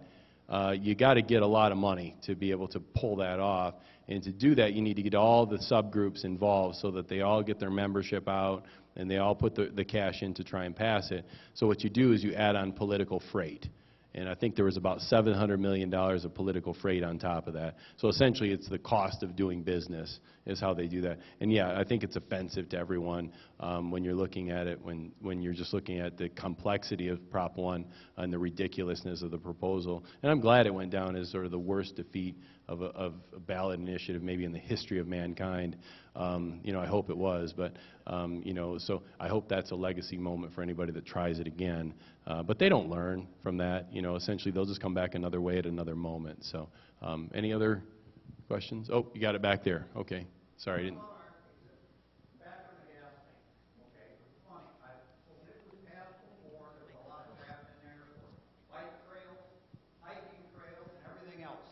you got to get a lot of money to be able to pull that off. And to do that, you need to get all the subgroups involved so that they all get their membership out and they all put the cash in to try and pass it. So what you do is you add on political freight. and I think there was about $700 million of political freight on top of that. So essentially, it's the cost of doing business is how they do that. And yeah, I think it's offensive to everyone when you're looking at it, when you're just looking at the complexity of Prop 1 and the ridiculousness of the proposal. And I'm glad it went down as sort of the worst defeat of a ballot initiative maybe in the history of mankind. You know, I hope it was, but you know, so I hope that's a legacy moment for anybody that tries it again. But they don't learn from that. You know, essentially they'll just come back another way at another moment. So, any other questions? Oh, you got it back there. Okay, sorry, I didn't. Back on the gas thing, okay, it's funny, when it was passed before, there was a lot of crap in there for bike trails, hiking trails, and everything else.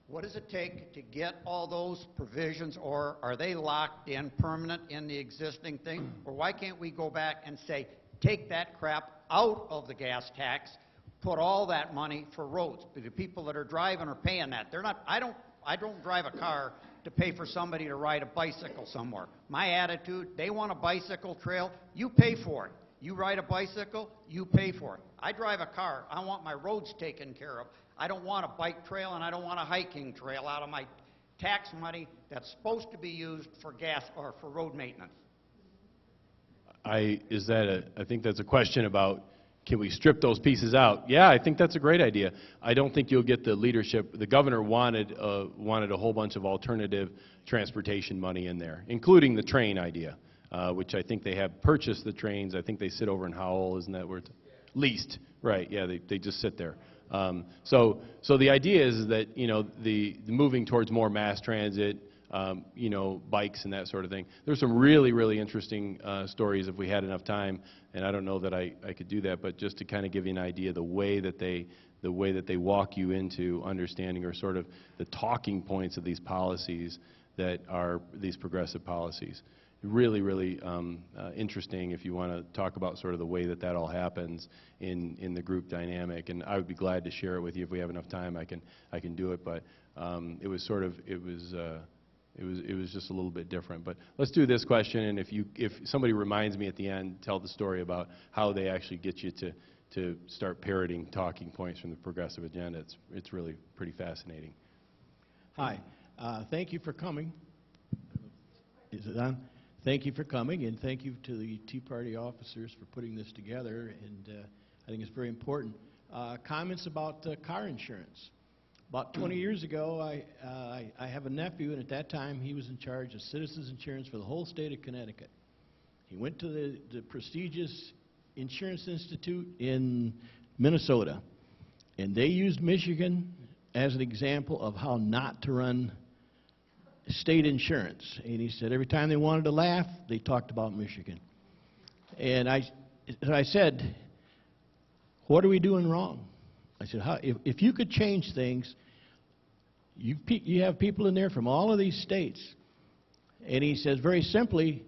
What does it take to get all those provisions, or are they locked in permanent in the existing thing? Or why can't we go back and say, take that crap out of the gas tax, put all that money for roads? The people that are driving are paying that. They're not, I don't drive a car to pay for somebody to ride a bicycle somewhere. My attitude, they want a bicycle trail, you pay for it. You ride a bicycle, you pay for it. I drive a car, I want my roads taken care of. I don't want a bike trail and I don't want a hiking trail out of my tax money that's supposed to be used for gas or for road maintenance. I think that's a question about, can we strip those pieces out? Yeah, I think that's a great idea. I don't think you'll get the leadership. The governor wanted a whole bunch of alternative transportation money in there, including the train idea, which I think they have purchased the trains. I think they sit over in Howell, isn't that where it's leased? Right, yeah, they just sit there. So the idea is that, you know, the moving towards more mass transit, you know, bikes and that sort of thing. There's some really, really interesting stories if we had enough time, and I don't know that I could do that, but just to kind of give you an idea, the way that they walk you into understanding, or sort of the talking points of these policies that are these progressive policies. Really, really interesting if you want to talk about sort of the way that all happens in the group dynamic, and I would be glad to share it with you if we have enough time. I can do it, but it was just a little bit different. But let's do this question, and if somebody reminds me at the end, tell the story about how they actually get you to start parroting talking points from the progressive agenda. It's really pretty fascinating. Hi. Thank you for coming. Is it on? Thank you for coming, and thank you to the Tea Party officers for putting this together, and I think it's very important. Comments about car insurance. About 20 years ago, I have a nephew, and at that time he was in charge of citizens insurance for the whole state of Connecticut. He went to the prestigious Insurance Institute in Minnesota, and they used Michigan as an example of how not to run state insurance. And he said every time they wanted to laugh, they talked about Michigan. And I said, what are we doing wrong? I said, if you could change things, you have people in there from all of these states. And he says very simply,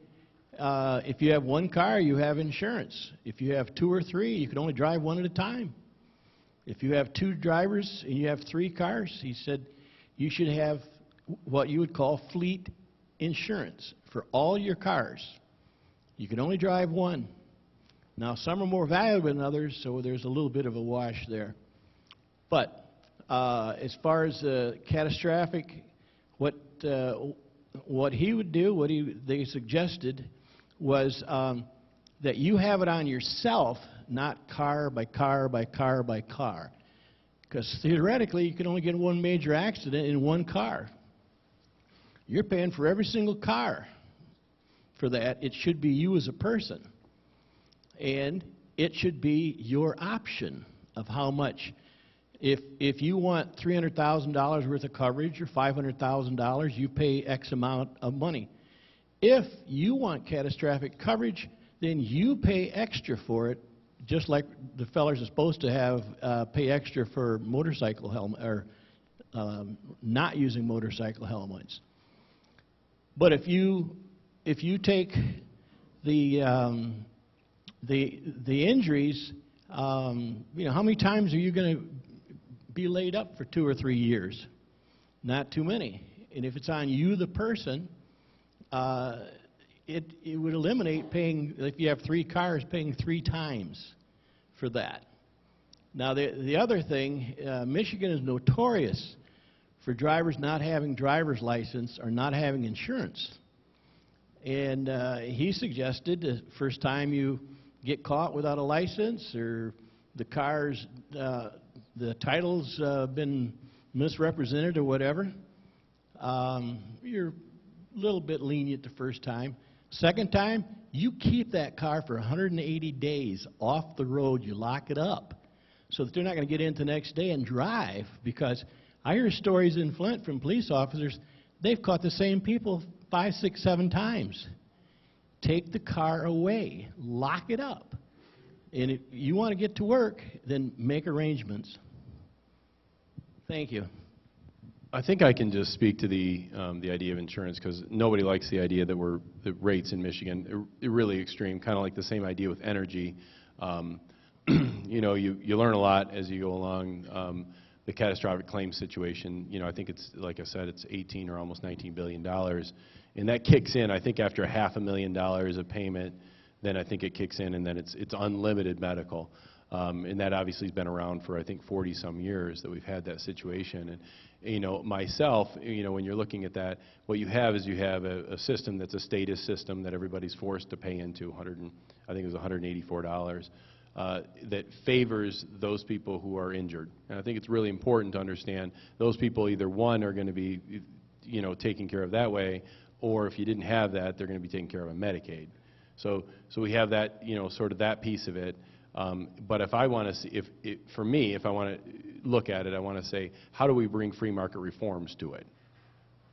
if you have one car, you have insurance. If you have two or three, you can only drive one at a time. If you have two drivers and you have three cars, he said, you should have what you would call fleet insurance for all your cars. You can only drive one. Now, some are more valuable than others, so there's a little bit of a wash there. But as far as catastrophic, what he would do, they suggested, was that you have it on yourself, not car by car by car by car. Because theoretically, you can only get one major accident in one car. You're paying for every single car for that. It should be you as a person. And it should be your option of how much. If you want $300,000 worth of coverage or $500,000, you pay X amount of money. If you want catastrophic coverage, then you pay extra for it, just like the fellers are supposed to have pay extra for motorcycle helmet or not using motorcycle helmets. But if you take the injuries, you know, how many times are you going to be laid up for 2 or 3 years? Not too many. And if it's on you, the person, it would eliminate paying, if you have 3 cars, paying 3 times for that. Now, the other thing, Michigan is notorious for drivers not having driver's license or not having insurance. And he suggested the first time you get caught without a license or the car's, the title's been misrepresented or whatever, you're a little bit lenient the first time. Second time, you keep that car for 180 days off the road. You lock it up so that they're not going to get in the next day and drive, because I hear stories in Flint from police officers, they've caught the same people 5, 6, 7 times. Take the car away. Lock it up. And if you want to get to work, then make arrangements. Thank you. I think I can just speak to the idea of insurance, because nobody likes the idea that the rates in Michigan are really extreme, kind of like the same idea with energy. You know, you learn a lot as you go along. The catastrophic claims situation, you know, I think it's, like I said, it's 18 or almost $19 billion. And that kicks in, I think, after $500,000 of payment, then I think it kicks in, and then it's unlimited medical. And that obviously has been around for, I think, 40-some years that we've had that situation. And, you know, myself, you know, when you're looking at that, what you have is you have a system that's a status system that everybody's forced to pay into, I think it was $184, that favors those people who are injured. And I think it's really important to understand those people either, one, are going to be, you know, taken care of that way, or if you didn't have that, they're going to be taken care of on Medicaid. So we have that, you know, sort of that piece of it. But if I want to see, for me, if I want to look at it, I want to say, how do we bring free market reforms to it?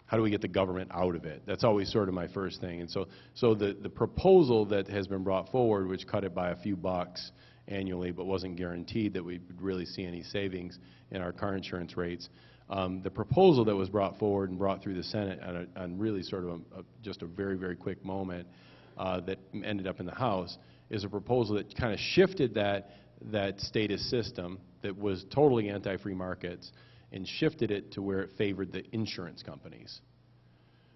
How do we get the government out of it? That's always sort of my first thing. And so the proposal that has been brought forward, which cut it by a few bucks annually, but wasn't guaranteed that we'd really see any savings in our car insurance rates. The proposal that was brought forward and brought through the Senate on really sort of just a very, very quick moment that ended up in the House is a proposal that kind of shifted that status system that was totally anti-free markets and shifted it to where it favored the insurance companies.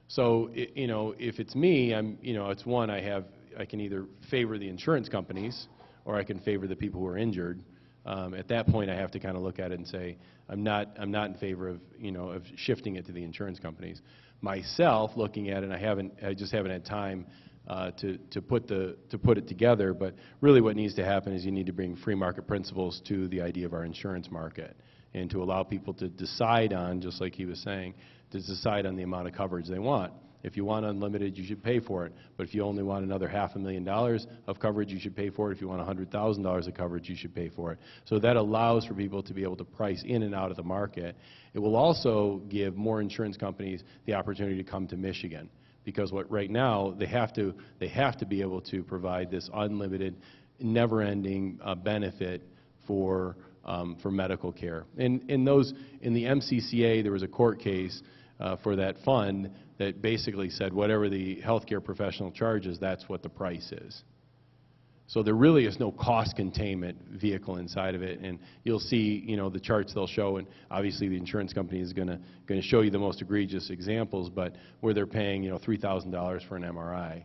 So, you know, if it's me, you know, it's one, I can either favor the insurance companies or I can favor the people who are injured. At that point, I have to kind of look at it and say, I'm not in favor of, you know, of shifting it to the insurance companies. Myself, looking at it, I just haven't had time to put it together. But really, what needs to happen is you need to bring free market principles to the idea of our insurance market, and to allow people to decide on, just like he was saying, to decide on the amount of coverage they want. If you want unlimited, you should pay for it. But if you only want another $500,000 of coverage, you should pay for it. If you want $100,000 of coverage, you should pay for it. So that allows for people to be able to price in and out of the market. It will also give more insurance companies the opportunity to come to Michigan, because right now they have to be able to provide this unlimited, never-ending benefit for medical care. In the MCCA, there was a court case for that fund that basically said whatever the healthcare professional charges, that's what the price is. So there really is no cost containment vehicle inside of it, and you'll see, you know, the charts they'll show, and obviously the insurance company is going to show you the most egregious examples, but where they're paying, you know, $3,000 for an MRI,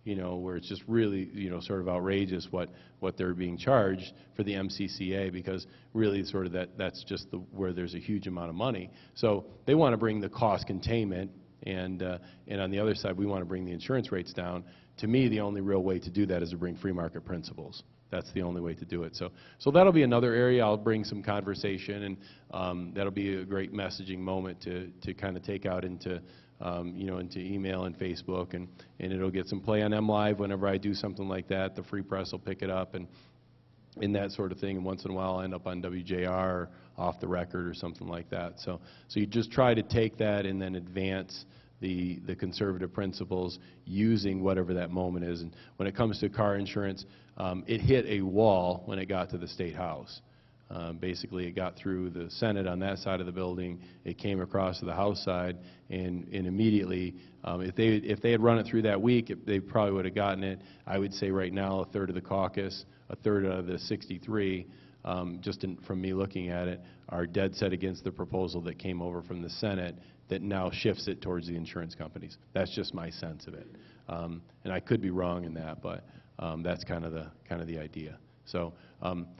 you know, where it's just really, you know, sort of outrageous what they're being charged for the MCCA, because really sort of that's just where there's a huge amount of money. So they want to bring the cost containment, and on the other side, we want to bring the insurance rates down. To me, the only real way to do that is to bring free market principles. That's the only way to do it. So that'll be another area. I'll bring some conversation, and that'll be a great messaging moment to kind of take out into you know, into email and Facebook, and it'll get some play on MLive whenever I do something like that. The Free Press will pick it up, and that sort of thing. And once in a while, I'll end up on WJR or Off the Record or something like that. So you just try to take that and then advance the conservative principles using whatever that moment is. And when it comes to car insurance, it hit a wall when it got to the State House. Basically, it got through the Senate on that side of the building. It came across to the House side, and immediately, if they had run it through that week, they probably would have gotten it. I would say right now, a third of the caucus, a third of the 63, from me looking at it, are dead set against the proposal that came over from the Senate that now shifts it towards the insurance companies. That's just my sense of it, and I could be wrong in that, but that's kind of the idea. So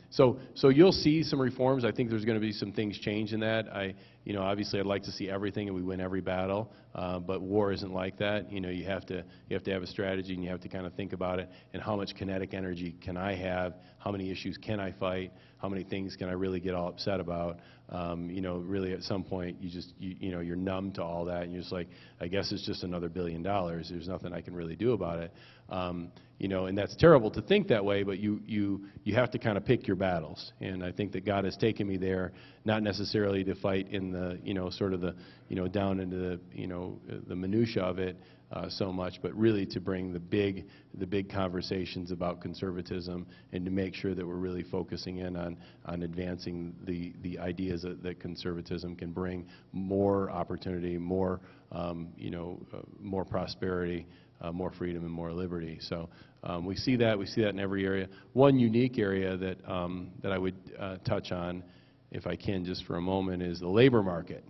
So you'll see some reforms. I think there's going to be some things change in that. Obviously I'd like to see everything and we win every battle, but war isn't like that. You have to have a strategy, and you have to kind of think about it, and how much kinetic energy can I have, how many issues can I fight, how many things can I really get all upset about. Really at some point you're numb to all that, and you're just like, I guess it's just another $1 billion. There's nothing I can really do about it. And that's terrible to think that way, but you have to kind of pick your battles. And I think that God has taken me there, not necessarily to fight in the, sort of the, down into the, the minutia of it so much, but really to bring the big conversations about conservatism, and to make sure that we're really focusing in on advancing the ideas that conservatism can bring more opportunity, more, more prosperity, more freedom, and more liberty. So we see that in every area. One unique area that I would touch on, if I can just for a moment, is the labor market.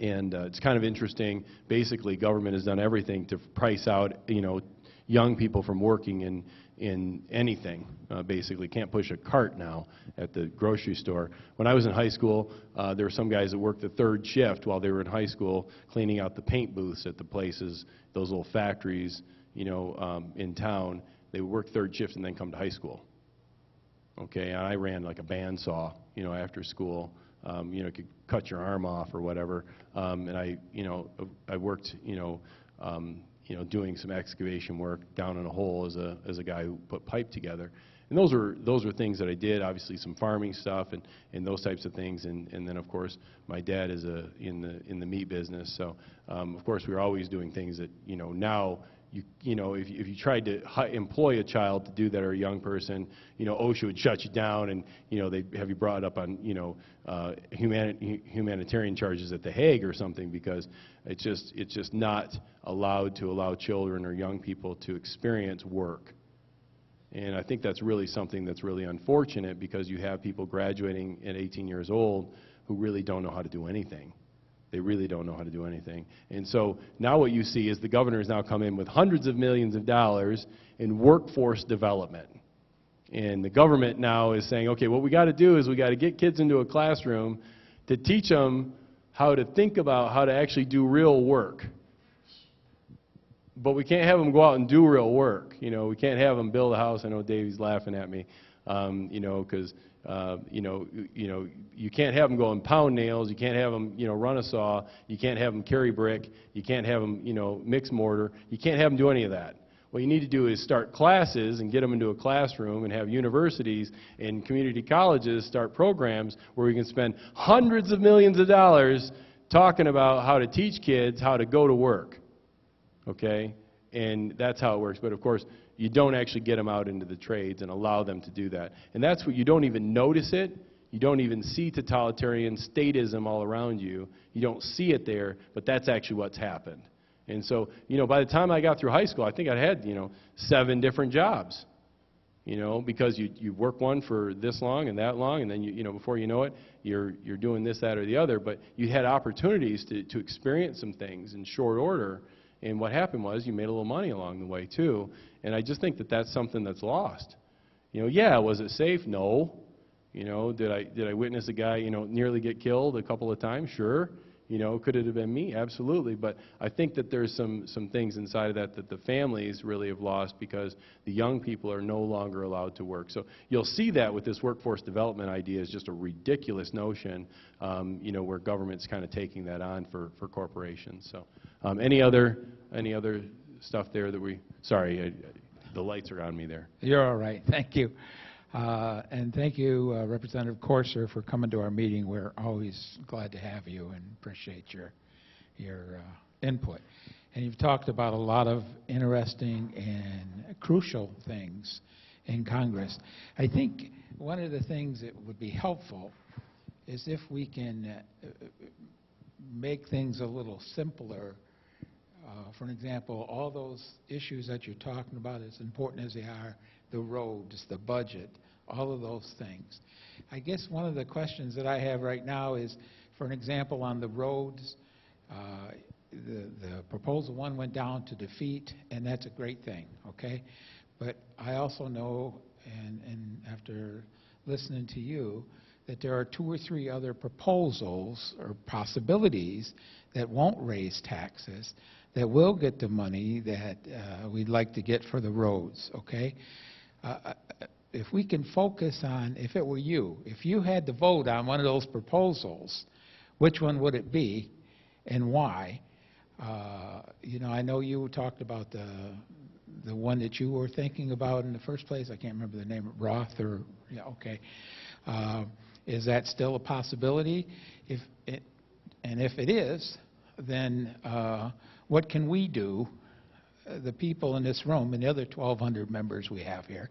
And it's kind of interesting. Basically, government has done everything to price out, young people from working in anything. Basically, can't push a cart now at the grocery store. When I was in high school, there were some guys that worked the third shift while they were in high school, cleaning out the paint booths at the places, those little factories, in town. They would work third shift and then come to high school. Okay, and I ran like a bandsaw, after school. Could cut your arm off or whatever. And I worked, doing some excavation work down in a hole as a guy who put pipe together. And those were things that I did. Obviously, some farming stuff and those types of things. And then of course, my dad is in the meat business. So of course, we were always doing things that now. If you tried to employ a child to do that, or a young person, OSHA would shut you down, and they'd have you brought up on humanitarian charges at The Hague or something, because it's just not allowed to allow children or young people to experience work. And I think that's really something that's really unfortunate, because you have people graduating at 18 years old who really don't know how to do anything. They really don't know how to do anything. And so now what you see is the governor has now come in with hundreds of millions of dollars in workforce development. And the government now is saying, okay, what we got to do is we got to get kids into a classroom to teach them how to think about how to actually do real work. But we can't have them go out and do real work. We can't have them build a house. I know Davey's laughing at me, because you can't have them go and pound nails. You can't have them, run a saw. You can't have them carry brick. You can't have them, mix mortar. You can't have them do any of that. What you need to do is start classes and get them into a classroom, and have universities and community colleges start programs where we can spend hundreds of millions of dollars talking about how to teach kids how to go to work. Okay? And that's how it works. But of course, you don't actually get them out into the trades and allow them to do that. And that's what you don't even notice it. You don't even see totalitarian statism all around you. You don't see it there, but that's actually what's happened. And so, by the time I got through high school, I think I had, 7 different jobs. Because you work one for this long and that long, and then before you know it, you're doing this, that, or the other. But you had opportunities to experience some things in short order. And what happened was you made a little money along the way too. And I just think that that's something that's lost. Yeah, was it safe? No. Did I witness a guy, nearly get killed a couple of times? Sure. Could it have been me? Absolutely. But I think that there's some things inside of that the families really have lost, because the young people are no longer allowed to work. So you'll see that with this workforce development idea is just a ridiculous notion, where government's kind of taking that on for corporations. So any other stuff there that sorry, the lights are on me there. You're all right. Thank you. And thank you, Representative Courser, for coming to our meeting. We're always glad to have you and appreciate your input. And you've talked about a lot of interesting and crucial things in Congress. I think one of the things that would be helpful is if we can make things a little simpler. For an example, all those issues that you're talking about, as important as they are, the roads, the budget, all of those things. I guess one of the questions that I have right now is, for an example, on the roads, the proposal 1 went down to defeat, and that's a great thing, okay? But I also know and after listening to you, that there are 2 or 3 other proposals or possibilities that won't raise taxes, that will get the money that we'd like to get for the roads, okay? If we can focus on, if it were you, if you had to vote on one of those proposals, which one would it be and why? You know, I know you talked about the one that you were thinking about in the first place. I can't remember the name, Roth or, yeah, okay. Is that still a possibility? If it is, then what can we do, the people in this room and the other 1,200 members we have here,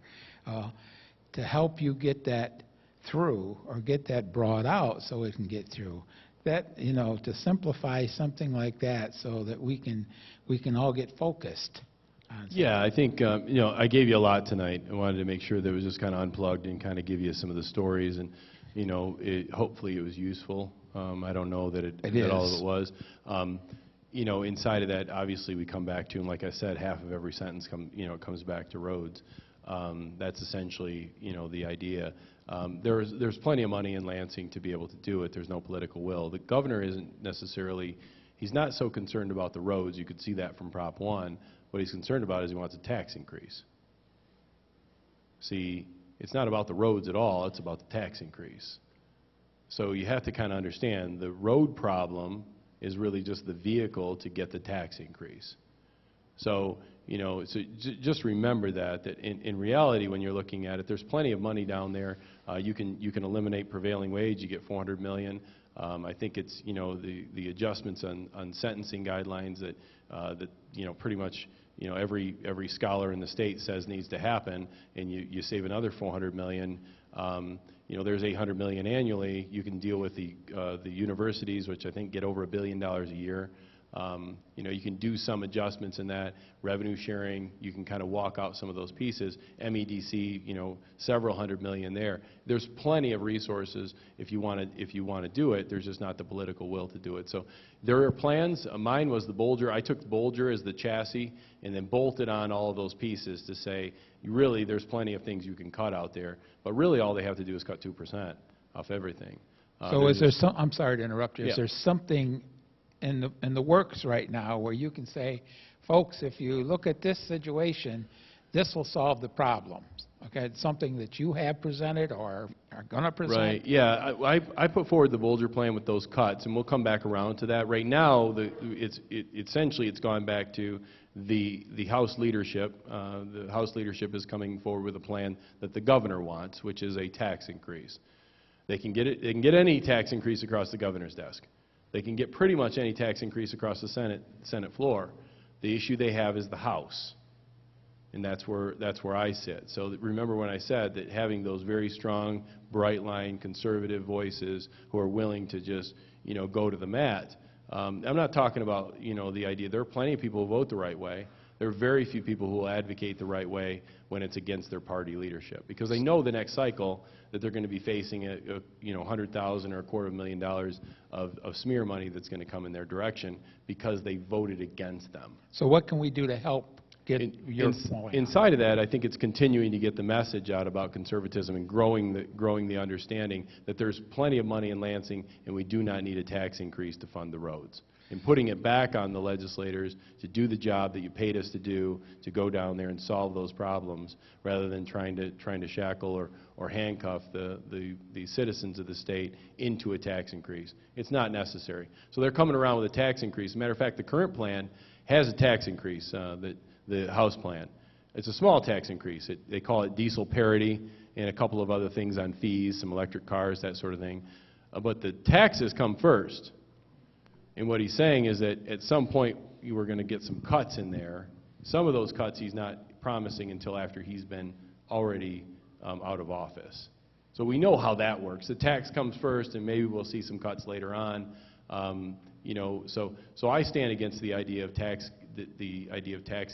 to help you get that through or get that brought out so it can get through? That, you know, to simplify something like that so that we can all get focused on something. Yeah, I think, you know, I gave you a lot tonight. I wanted to make sure that it was just kind of unplugged and kind of give you some of the stories, and, you know, hopefully it was useful. I don't know that that all of it was. You know, inside of that, obviously we come back to, and like I said, half of every sentence comes back to roads. That's essentially, you know, the idea. There's plenty of money in Lansing to be able to do it. There's no political will. The governor isn't necessarily, he's not so concerned about the roads. You could see that from Prop 1. What he's concerned about is he wants a tax increase. See, it's not about the roads at all. It's about the tax increase. So you have to kind of understand the road problem is really just the vehicle to get the tax increase. So, you know, so just remember that in reality, when you're looking at it, there's plenty of money down there. You can eliminate prevailing wage. You get $400 million. I think it's, you know, the adjustments on sentencing guidelines that you know, pretty much, you know, every scholar in the state says needs to happen, and you save another $400 million. You know, there's $800 million annually. You can deal with the universities, which I think get over $1 billion a year. You know, you can do some adjustments in that. Revenue sharing, you can kind of walk out some of those pieces. MEDC, you know, several $100 million there. There's plenty of resources if you want to do it. There's just not the political will to do it. So there are plans. Mine was the Bolger. I took the Bolger as the chassis and then bolted on all of those pieces to say, really, there's plenty of things you can cut out there. But really, all they have to do is cut 2% off everything. So is there some, I'm sorry to interrupt you, Yeah. is there something in the works right now where you can say, folks, if you look at this situation, this will solve the problems? Okay, it's something that you have presented or are going to present? Right, yeah. I put forward the Bolger plan with those cuts, and we'll come back around to that. Right now, essentially it's gone back to the House leadership. The House leadership is coming forward with a plan that the governor wants, which is a tax increase. They can get any tax increase across the governor's desk. They can get pretty much any tax increase across the Senate floor. The issue they have is the House, and that's where I sit. So remember when I said that having those very strong, bright line conservative voices who are willing to just, you know, go to the mat. I'm not talking about, you know, the idea. There are plenty of people who vote the right way. There are very few people who will advocate the right way when it's against their party leadership, because they know the next cycle that they're going to be facing you know, $100,000 or $250,000 of smear money that's going to come in their direction because they voted against them. So what can we do to help get your point? Inside of that, I think it's continuing to get the message out about conservatism and growing the understanding that there's plenty of money in Lansing and we do not need a tax increase to fund the roads. And putting it back on the legislators to do the job that you paid us to do, to go down there and solve those problems, rather than trying to shackle or handcuff the citizens of the state into a tax increase. It's not necessary. So they're coming around with a tax increase. As a matter of fact, the current plan has a tax increase, the House plan. It's a small tax increase. They call it diesel parity and a couple of other things on fees, some electric cars, that sort of thing. But the taxes come first. And what he's saying is that at some point you were going to get some cuts in there. Some of those cuts he's not promising until after he's been already out of office. So we know how that works. The tax comes first, and maybe we'll see some cuts later on. You know, so I stand against the idea of tax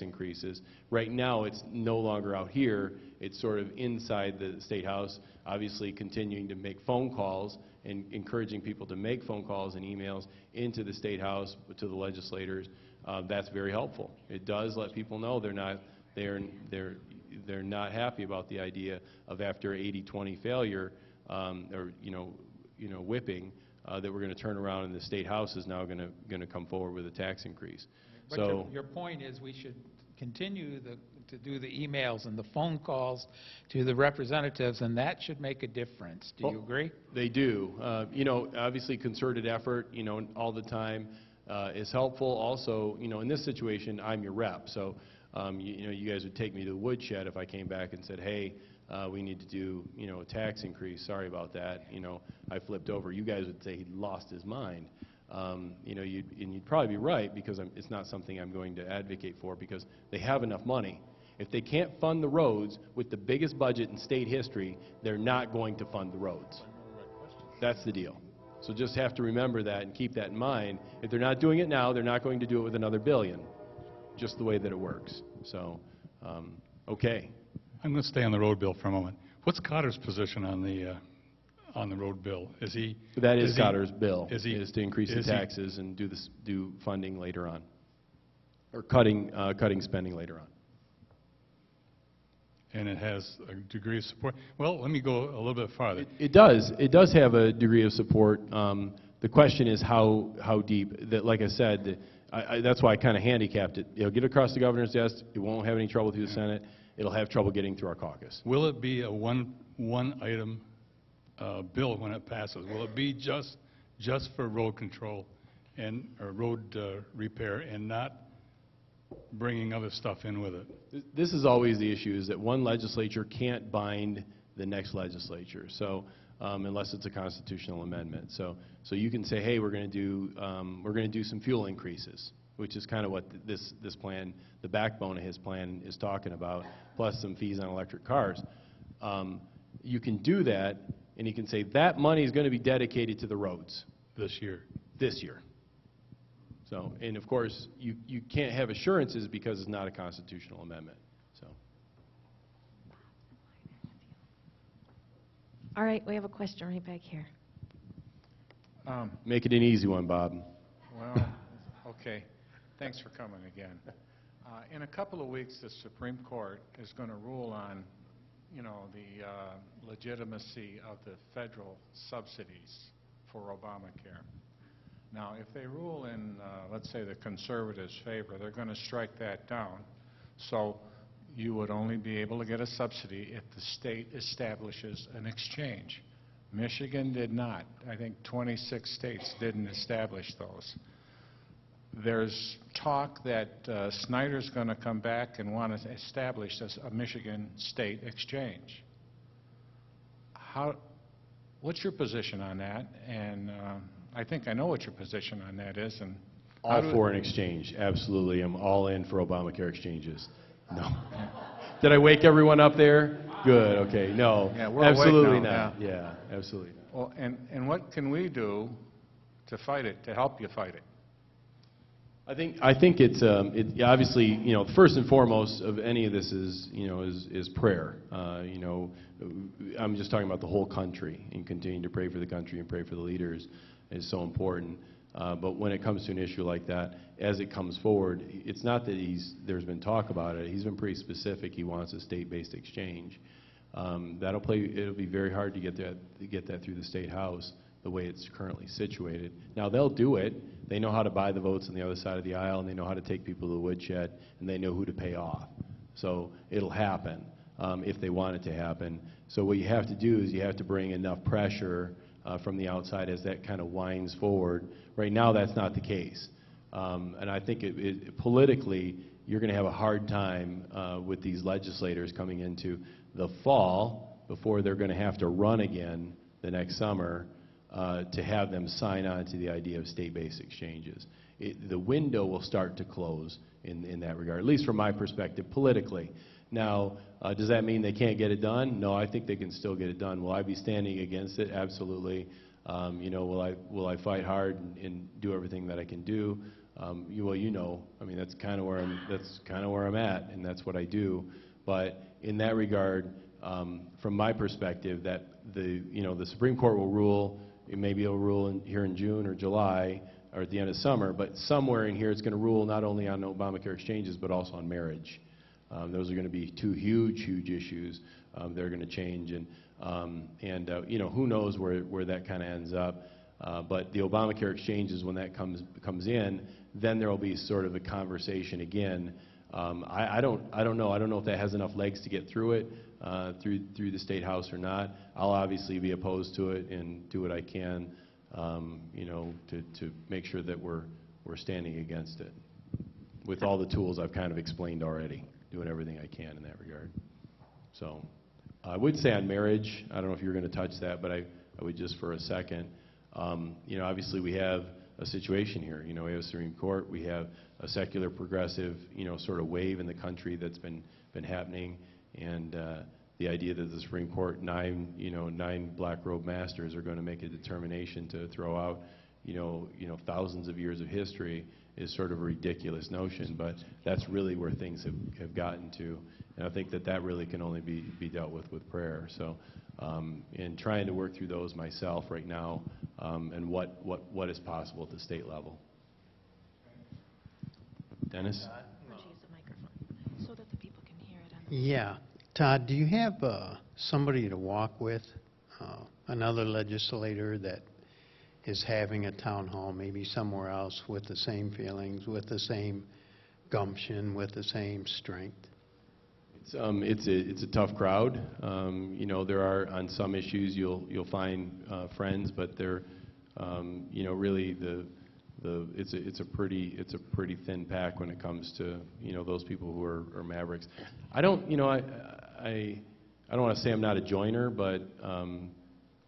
increases. Right now, it's no longer out here. It's sort of inside the State House, obviously continuing to make phone calls and encouraging people to make phone calls and emails into the State House, to the legislators. That's very helpful. It does let people know they're they're not happy about the idea of after 80-20 failure, or whipping, that we're going to turn around and the State House is now going to come forward with a tax increase. But So your point is we should continue to do the emails and the phone calls to the representatives, and that should make a difference. Do you agree? they do. Obviously concerted effort, all the time is helpful. Also, in this situation, I'm your rep, so you guys would take me to the woodshed if I came back and said, hey, we need to do, a tax increase. Sorry about that. I flipped over. You guys would say he lost his mind. You'd probably be right, because it's not something I'm going to advocate for, because they have enough money. If they can't fund the roads with the biggest budget in state history, they're not going to fund the roads. That's the deal. So just have to remember that and keep that in mind. If they're not doing it now, they're not going to do it with another billion, just the way that it works. So, okay. I'm going to stay on the road bill for a moment. What's Cotter's position on the road bill? Is he? That is Cotter's bill, is to increase the taxes and do funding later on, or cutting spending later on. And it has a degree of support. Well, let me go a little bit farther. It does. It does have a degree of support. The question is how deep. That, like I said, that's why I kind of handicapped it. It'll get across the governor's desk. It won't have any trouble through the Senate. It'll have trouble getting through our caucus. Will it be a one-item bill when it passes? Will it be just for road control or road repair, and not bringing other stuff in with it? This is always the issue, is that one legislature can't bind the next legislature. So unless it's a constitutional amendment. So you can say, hey, we're going to do some fuel increases, which is kind of what this plan, the backbone of his plan, is talking about, plus some fees on electric cars. You can do that, and you can say that money is going to be dedicated to the roads This year. So, and of course, you can't have assurances because it's not a constitutional amendment. So, All right, we have a question right back here. make it an easy one, Bob. Well, okay. Thanks for coming again. In a couple of weeks, the Supreme Court is going to rule on, the legitimacy of the federal subsidies for Obamacare. Now, if they rule in, let's say, the conservatives' favor, they're going to strike that down. So you would only be able to get a subsidy if the state establishes an exchange. Michigan did not. I think 26 states didn't establish those. There's talk that Snyder's going to come back and want to establish a Michigan state exchange. What's your position on that? And I think I know what your position on that is. And All for an exchange, absolutely. I'm all in for Obamacare exchanges. No. Did I wake everyone up there? Good, okay. No, Yeah, we're absolutely awake now, not. Yeah, absolutely not. Well, and what can we do to fight it, to help you fight it? I think it's obviously, first and foremost of any of this is prayer. I'm just talking about the whole country, and continuing to pray for the country and pray for the leaders is so important. But when it comes to an issue like that, as it comes forward, it's not that there's been talk about it. He's been pretty specific. He wants a state-based exchange. It'll be very hard to get that through the State House the way it's currently situated. Now, they'll do it. They know how to buy the votes on the other side of the aisle, and they know how to take people to the woodshed, and they know who to pay off. So it'll happen if they want it to happen. So what you have to do is you have to bring enough pressure from the outside as that kind of winds forward. Right now, that's not the case. And I think politically, you're going to have a hard time with these legislators coming into the fall before they're going to have to run again the next summer to have them sign on to the idea of state-based exchanges. The window will start to close in that regard, at least from my perspective, politically. Now, does that mean they can't get it done? No, I think they can still get it done. Will I be standing against it? Absolutely. Will I fight hard and do everything that I can do? I mean, that's kind of where I'm at, and that's what I do. But in that regard, from my perspective, that the Supreme Court will rule. Maybe it'll rule here in June or July or at the end of summer, but somewhere in here it's going to rule not only on Obamacare exchanges but also on marriage. Those are going to be two huge, huge issues that are going to change, and you know, who knows where that kind of ends up. But the Obamacare exchanges, when that comes in, then there will be sort of a conversation again. I don't know. I don't know if that has enough legs to get through it, through the State House or not. I'll obviously be opposed to it and do what I can, you know, to make sure that we're standing against it with all the tools I've kind of explained already, doing everything I can in that regard. So I would say on marriage, I don't know if you're going to touch that, but I would just for a second. You know, obviously we have a situation here. You know, we have a Supreme Court, we have a secular progressive, you know, sort of wave in the country that's been happening, and the idea that the Supreme Court, nine black robe masters are going to make a determination to throw out, you know, thousands of years of history is sort of a ridiculous notion, but that's really where things have gotten to, and I think that really can only be dealt with prayer. So, in trying to work through those myself right now, and what is possible at the state level. Dennis? Why don't you use the microphone so that the people can hear it on the Yeah. Todd, do you have somebody to walk with, another legislator that is having a town hall, maybe somewhere else, with the same feelings, with the same gumption, with the same strength? It's a tough crowd. You know, there are, on some issues you'll find friends, but they're you know, really it's a pretty thin pack when it comes to, you know, those people who are mavericks. I don't want to say I'm not a joiner, but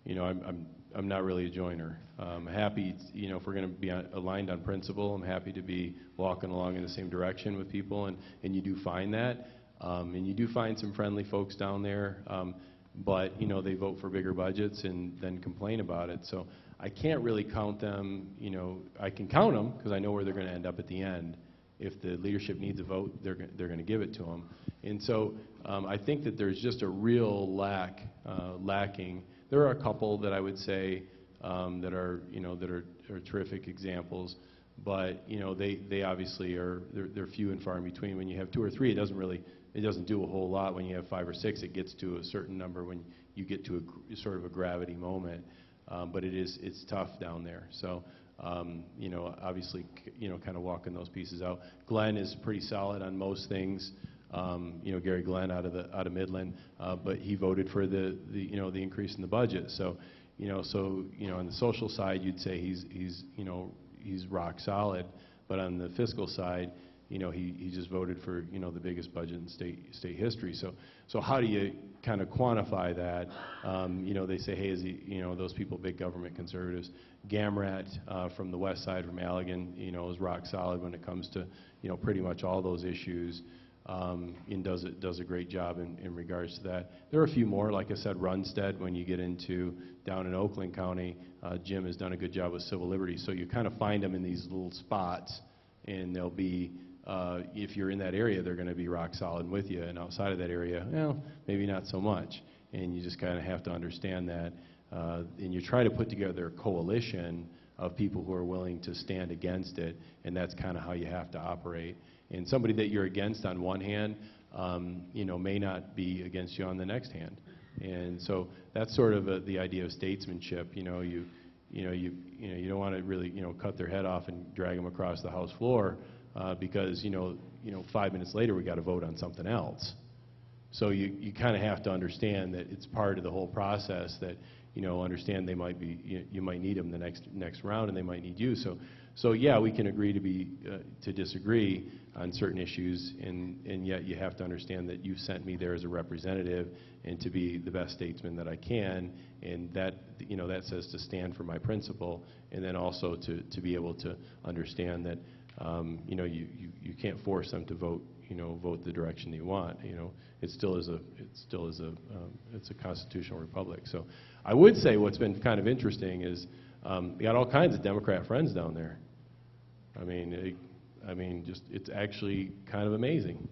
you know, I'm not really a joiner. I'm happy, you know, if we're going to be aligned on principle, I'm happy to be walking along in the same direction with people, and you do find that. And you do find some friendly folks down there, but, you know, they vote for bigger budgets and then complain about it. So I can't really count them, you know. I can count them because I know where they're going to end up at the end. If the leadership needs a vote, they're going to give it to them. And so I think that there's just a real lacking. There are a couple that I would say that are, you know, that are terrific examples, but, you know, they obviously they're few and far in between. When you have two or three, it doesn't do a whole lot. When you have 5 or 6, it gets to a certain number when you get to a sort of a gravity moment. But it's tough down there. So, you know, obviously, you know, kind of walking those pieces out. Glenn is pretty solid on most things. You know, Gary Glenn out of Midland, but he voted for the increase in the budget. So, you know, on the social side, you'd say he's rock solid, but on the fiscal side, you know, he just voted for, you know, the biggest budget in state history. So how do you kind of quantify that? You know, they say, hey, is he, you know, those people, big government conservatives. Gamrat from the west side, from Allegan, you know, is rock solid when it comes to, you know, pretty much all those issues, and does a great job in regards to that. There are a few more, like I said, Runstead, when you get into down in Oakland County, Jim has done a good job with civil liberties. So you kind of find them in these little spots, and they'll be, if you're in that area, they're going to be rock solid with you, and outside of that area, well, maybe not so much. And you just kind of have to understand that, and you try to put together a coalition of people who are willing to stand against it, and that's kind of how you have to operate. And somebody that you're against on one hand, you know, may not be against you on the next hand. And so that's sort of the idea of statesmanship. You know, you don't want to really, you know, cut their head off and drag them across the House floor, because you know 5 minutes later we got to vote on something else. So you kind of have to understand that it's part of the whole process. That, you know, understand they might be, you might need them the next round, and they might need you. So yeah, we can agree to disagree on certain issues, and yet you have to understand that you sent me there as a representative and to be the best statesman that I can, and that, you know, that says to stand for my principle, and then also to be able to understand that, you know, you can't force them to vote the direction that you want. You know, it's a constitutional republic. So I would say what's been kind of interesting is we got all kinds of Democrat friends down there. I mean, just it's actually kind of amazing.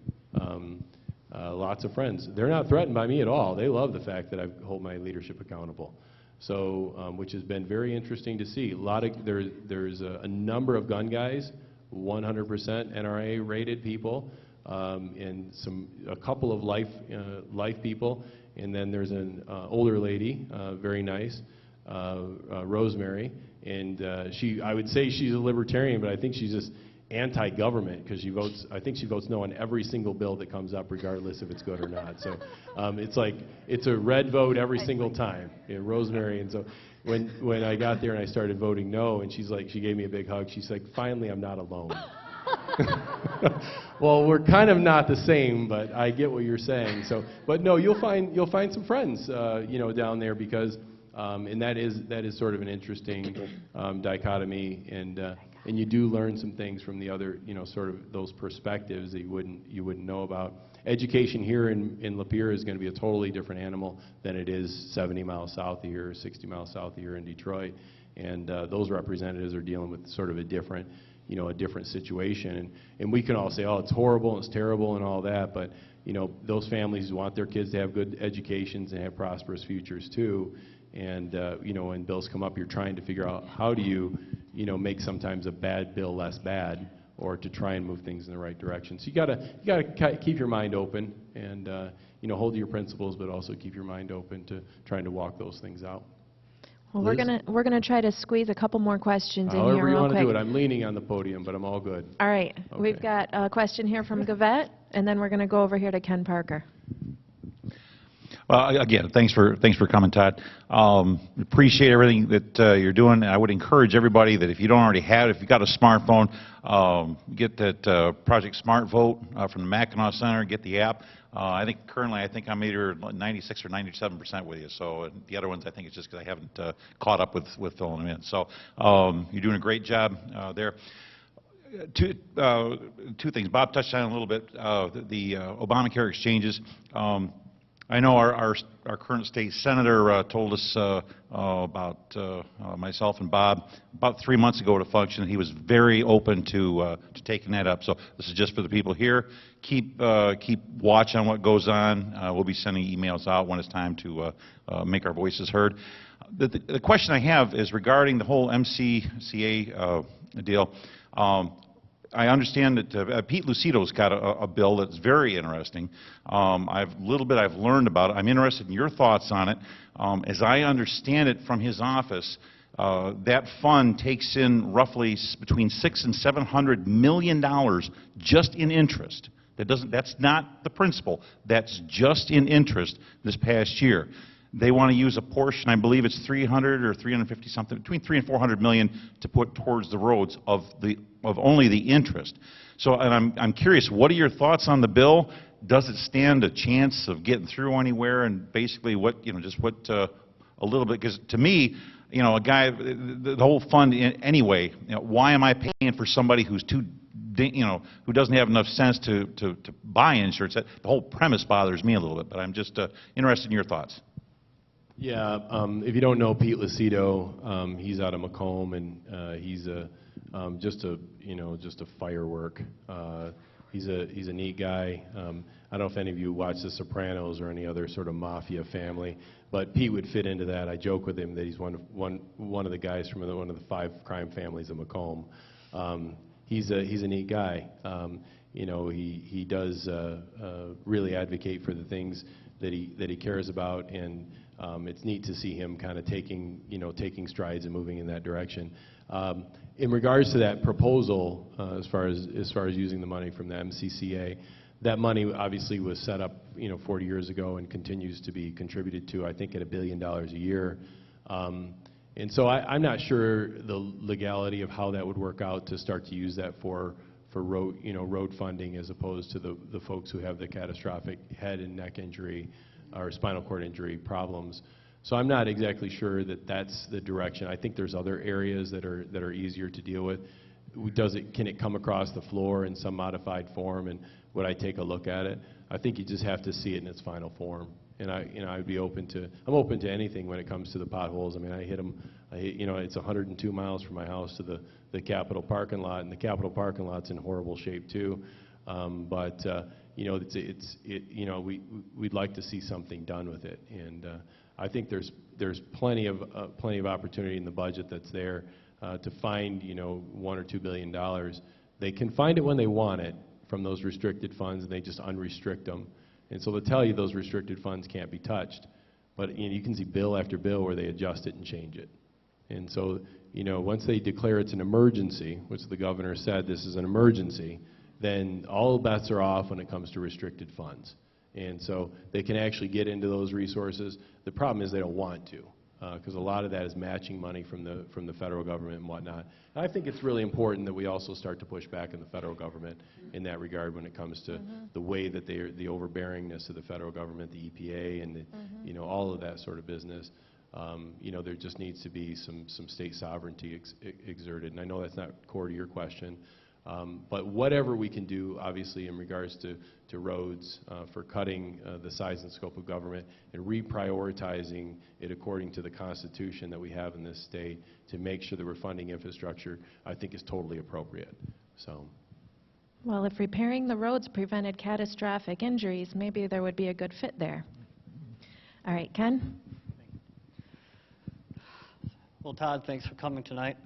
Lots of friends. They're not threatened by me at all. They love the fact that I hold my leadership accountable. So, which has been very interesting to see. There's a number of gun guys, 100% NRA rated people, and a couple of life people, and then there's an older lady, very nice, Rosemary, and I would say she's a libertarian, but I think she's just anti-government because I think she votes no on every single bill that comes up, regardless if it's good or not. So it's a red vote every single time, Rosemary. And so when I got there and I started voting no, and she gave me a big hug. She's like, finally, I'm not alone. Well, we're kind of not the same, but I get what you're saying. So, but no, you'll find some friends, down there because, and that is sort of an interesting dichotomy, and you do learn some things from the other, sort of those perspectives that you wouldn't know about. Education here in Lapeer is going to be a totally different animal than it is 70 miles south of here, or 60 miles south of here in Detroit, and those representatives are dealing with sort of a different situation, and we can all say, oh, it's horrible, and it's terrible, and all that, but those families want their kids to have good educations and have prosperous futures too, and when bills come up, you're trying to figure out how do you make sometimes a bad bill less bad, or to try and move things in the right direction. So you gotta keep your mind open, and hold to your principles, but also keep your mind open to trying to walk those things out. Well, Liz? we're gonna try to squeeze a couple more questions in However here you real want to quick. do it. I'm leaning on the podium, but I'm all good. All right, Okay. we've got a question here from Gavette, and then we're gonna go over here to Ken Parker. Well, again, thanks for coming, Todd. Appreciate everything that you're doing. I would encourage everybody that if you don't already have it, if you've got a smartphone, get that Project Smart Vote from the Mackinac Center. Get the app. I think currently I'm either 96 or 97% with you. So the other ones, I think it's just because I haven't caught up with filling them in. So you're doing a great job there. Two things. Bob touched on it a little bit. The Obamacare exchanges. I know our current state senator told us about myself and Bob about 3 months ago at a function. He was very open to taking that up. So this is just for the people here. Keep watch on what goes on. We'll be sending emails out when it's time to make our voices heard. The question I have is regarding the whole MCCA deal. I understand that Pete Lucido's got a bill that's very interesting. I've learned about it. I'm interested in your thoughts on it. As I understand it from his office, that fund takes in roughly between $600 and $700 million just in interest. That's not the principal. That's just in interest this past year. They want to use a portion, I believe it's 300 or 350 something, between 300 and 400 million to put towards the roads of only the interest. So, and I'm curious, what are your thoughts on the bill? Does it stand a chance of getting through anywhere? And basically, a little bit, because to me, a guy, the whole fund anyway. Why am I paying for somebody who's who doesn't have enough sense to buy insurance? The whole premise bothers me a little bit. But I'm just interested in your thoughts. Yeah, if you don't know Pete Lucido, he's out of Macomb, and he's just a firework. He's a neat guy. I don't know if any of you watch The Sopranos or any other sort of mafia family, but Pete would fit into that. I joke with him that he's one of the guys from one of the 5 crime families of Macomb. He's a neat guy. He does really advocate for the things that he cares about, and it's neat to see him kind of taking strides and moving in that direction. In regards to that proposal, as far as using the money from the MCCA, that money obviously was set up 40 years ago and continues to be contributed to, I think, at $1 billion a year. And so I'm not sure the legality of how that would work out to start to use that for road funding, as opposed to the folks who have the catastrophic head and neck injury or spinal cord injury problems. So I'm not exactly sure that that's the direction. I think there's other areas that are easier to deal with. Can it come across the floor in some modified form, and would I take a look at it? I think you just have to see it in its final form. And I'm open to anything when it comes to the potholes. I mean, I hit them. It's 102 miles from my house to the Capitol parking lot, and the Capitol parking lot's in horrible shape too. We'd like to see something done with it, and I think there's plenty of opportunity in the budget that's there to find $1 or $2 billion. They can find it when they want it from those restricted funds, and they just unrestrict them. And so they'll tell you those restricted funds can't be touched. But you can see bill after bill where they adjust it and change it. And so, once they declare it's an emergency, which the governor said this is an emergency, then all bets are off when it comes to restricted funds. And so they can actually get into those resources. The problem is they don't want to, because a lot of that is matching money from the federal government and whatnot. And I think it's really important that we also start to push back on the federal government in that regard when it comes to the way that the overbearingness of the federal government, the EPA, and all of that sort of business. There just needs to be some state sovereignty exerted. And I know that's not core to your question, but whatever we can do, obviously, in regards to roads, for cutting the size and scope of government and reprioritizing it according to the Constitution that we have in this state to make sure that we're funding infrastructure, I think is totally appropriate. So. Well, if repairing the roads prevented catastrophic injuries, maybe there would be a good fit there. All right, Ken? Well, Todd, thanks for coming tonight.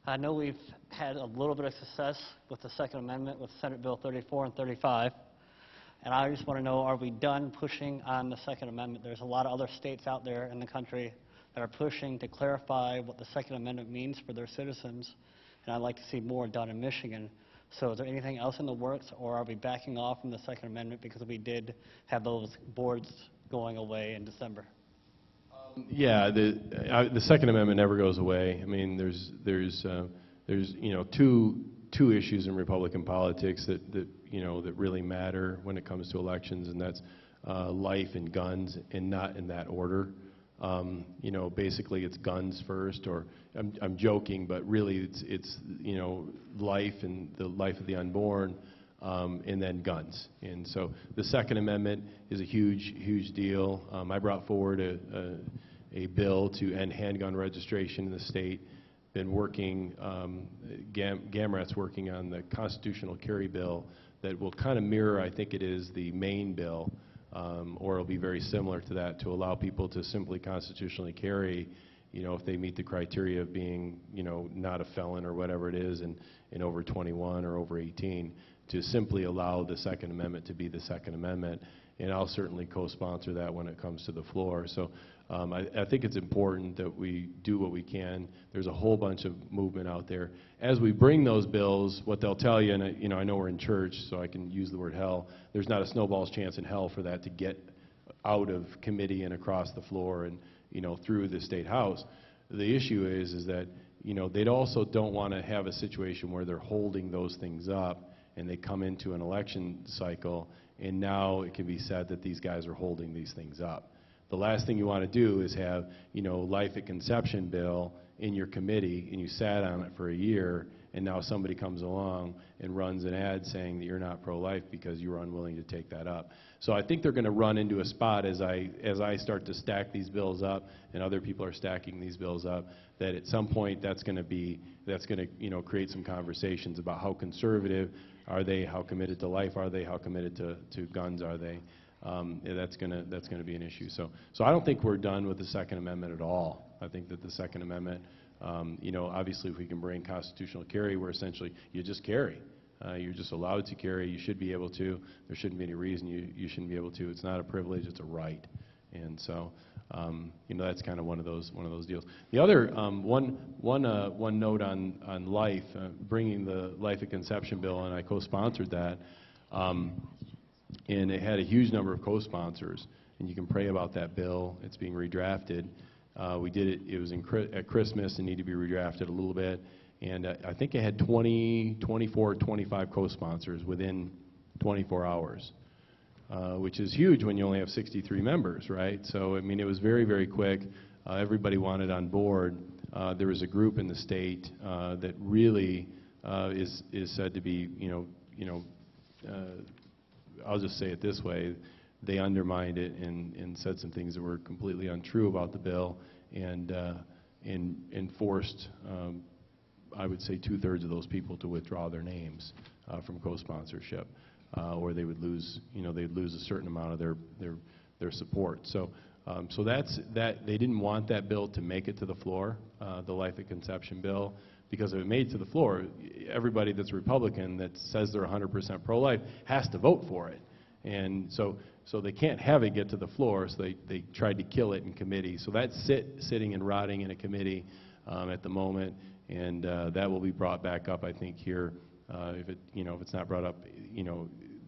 I know we've had a little bit of success with the Second Amendment with Senate Bill 34 and 35, and I just want to know, are we done pushing on the Second Amendment? There's a lot of other states out there in the country that are pushing to clarify what the Second Amendment means for their citizens, and I'd like to see more done in Michigan. So is there anything else in the works, or are we backing off from the Second Amendment because we did have those boards going away in December? Yeah, the Second Amendment never goes away. I mean, there's two issues in Republican politics that really matter when it comes to elections, and that's life and guns, and not in that order. Basically it's guns first, or I'm joking, but really it's life and the life of the unborn, and then guns. And so the Second Amendment is a huge deal. I brought forward a bill to end handgun registration in the state. Been working, Gamrat's working on the constitutional carry bill that will kind of mirror, I think it is, the main bill, or it'll be very similar to that, to allow people to simply constitutionally carry, if they meet the criteria of being, not a felon or whatever it is, and over 21 or over 18, to simply allow the Second Amendment to be the Second Amendment. And I'll certainly co-sponsor that when it comes to the floor. So I think it's important that we do what we can. There's a whole bunch of movement out there. As we bring those bills, what they'll tell you, and I know we're in church, so I can use the word hell, there's not a snowball's chance in hell for that to get out of committee and across the floor and through the State House. The issue is that they also don't want to have a situation where they're holding those things up and they come into an election cycle, and now it can be said that these guys are holding these things up. The last thing you want to do is have, life at conception bill in your committee, and you sat on it for a year, and now somebody comes along and runs an ad saying that you're not pro-life because you were unwilling to take that up. So I think they're going to run into a spot as I start to stack these bills up, and other people are stacking these bills up, that at some point that's going to create some conversations about how conservative are they, how committed to life are they, how committed to guns are they. That's going to be an issue. So I don't think we're done with the Second Amendment at all. I think that the Second Amendment, obviously if we can bring constitutional carry, where essentially you just carry. You're just allowed to carry. You should be able to. There shouldn't be any reason you shouldn't be able to. It's not a privilege. It's a right. And so, that's kind of one of those deals. The other one note on life, bringing the life at conception bill, and I co-sponsored that, and it had a huge number of co-sponsors. And you can pray about that bill. It's being redrafted. We did it. It was at Christmas and needed to be redrafted a little bit. And I think it had 24, 25 co-sponsors within 24 hours. Which is huge when you only have 63 members, right? So, I mean, it was very quick. Everybody wanted on board. There was a group in the state that really is said to be, I'll just say it this way, they undermined it and said some things that were completely untrue about the bill, and forced, I would say, 2/3 of those people to withdraw their names from co-sponsorship. Or they would lose, they'd lose a certain amount of their support. So that's that. They didn't want that bill to make it to the floor, the life at conception bill. because if it made it to the floor, everybody that's Republican that says they're 100% pro-life has to vote for it. And so they can't have it get to the floor, so they tried to kill it in committee. So that's sitting and rotting in a committee at the moment, and that will be brought back up, I think, here. If it's not brought up,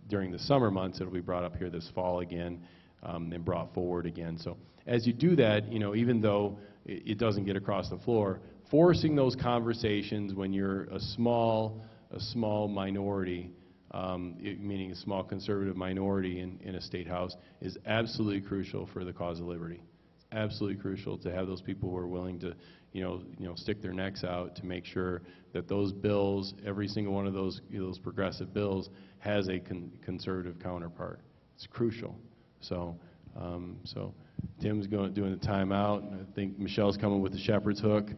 during the summer months, it'll be brought up here this fall again, and brought forward again. So as you do that, even though it doesn't get across the floor, forcing those conversations when you're a small minority, meaning a small conservative minority in a state house, is absolutely crucial for the cause of liberty. It's absolutely crucial to have those people who are willing to, stick their necks out to make sure that those bills, every single one of those progressive bills, has a conservative counterpart. It's crucial. So Tim's doing the timeout. And I think Michelle's coming with the shepherd's hook.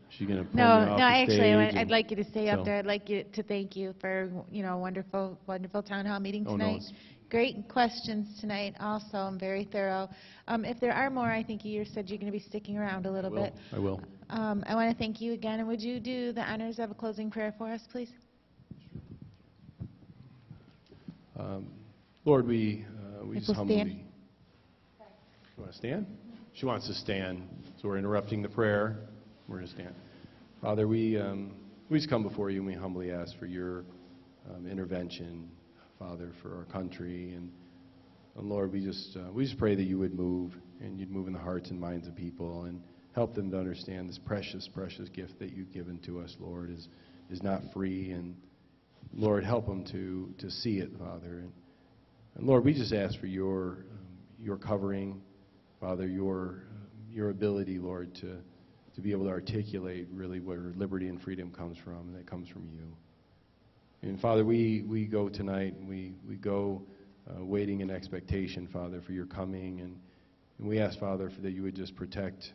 She's going to pull me off the actually, stage. I'd like you to stay up so- there. I'd like you to thank you for, a wonderful, wonderful town hall meeting Oh, no, tonight. it's- Great questions tonight also, and very thorough. If there are more, I think you said you're going to be sticking around a little bit. I will. I want to thank you again, and would you do the honors of a closing prayer for us, please? Lord, we If just we'll humbly... stand. You want to stand? She wants to stand, so we're interrupting the prayer. We're going to stand. Father, we just come before you and we humbly ask for your intervention, Father, for our country. And Lord, we just pray that you would move, and you'd move in the hearts and minds of people and help them to understand this precious, precious gift that you've given to us, Lord, is not free. And Lord, help them to see it, Father. And Lord, we just ask for your covering, Father, your ability, Lord, to be able to articulate really where liberty and freedom comes from, and that comes from you. And Father, we go tonight, and we go waiting in expectation, Father, for your coming, and we ask, Father, that you would just protect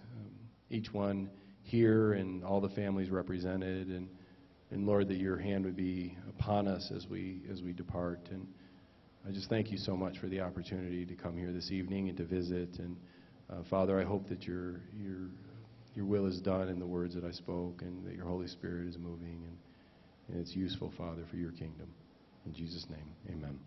each one here and all the families represented, and Lord, that your hand would be upon us as we depart. And I just thank you so much for the opportunity to come here this evening and to visit. And Father, I hope that your will is done in the words that I spoke, and that your Holy Spirit is moving, and it's useful, Father, for your kingdom. In Jesus' name, amen.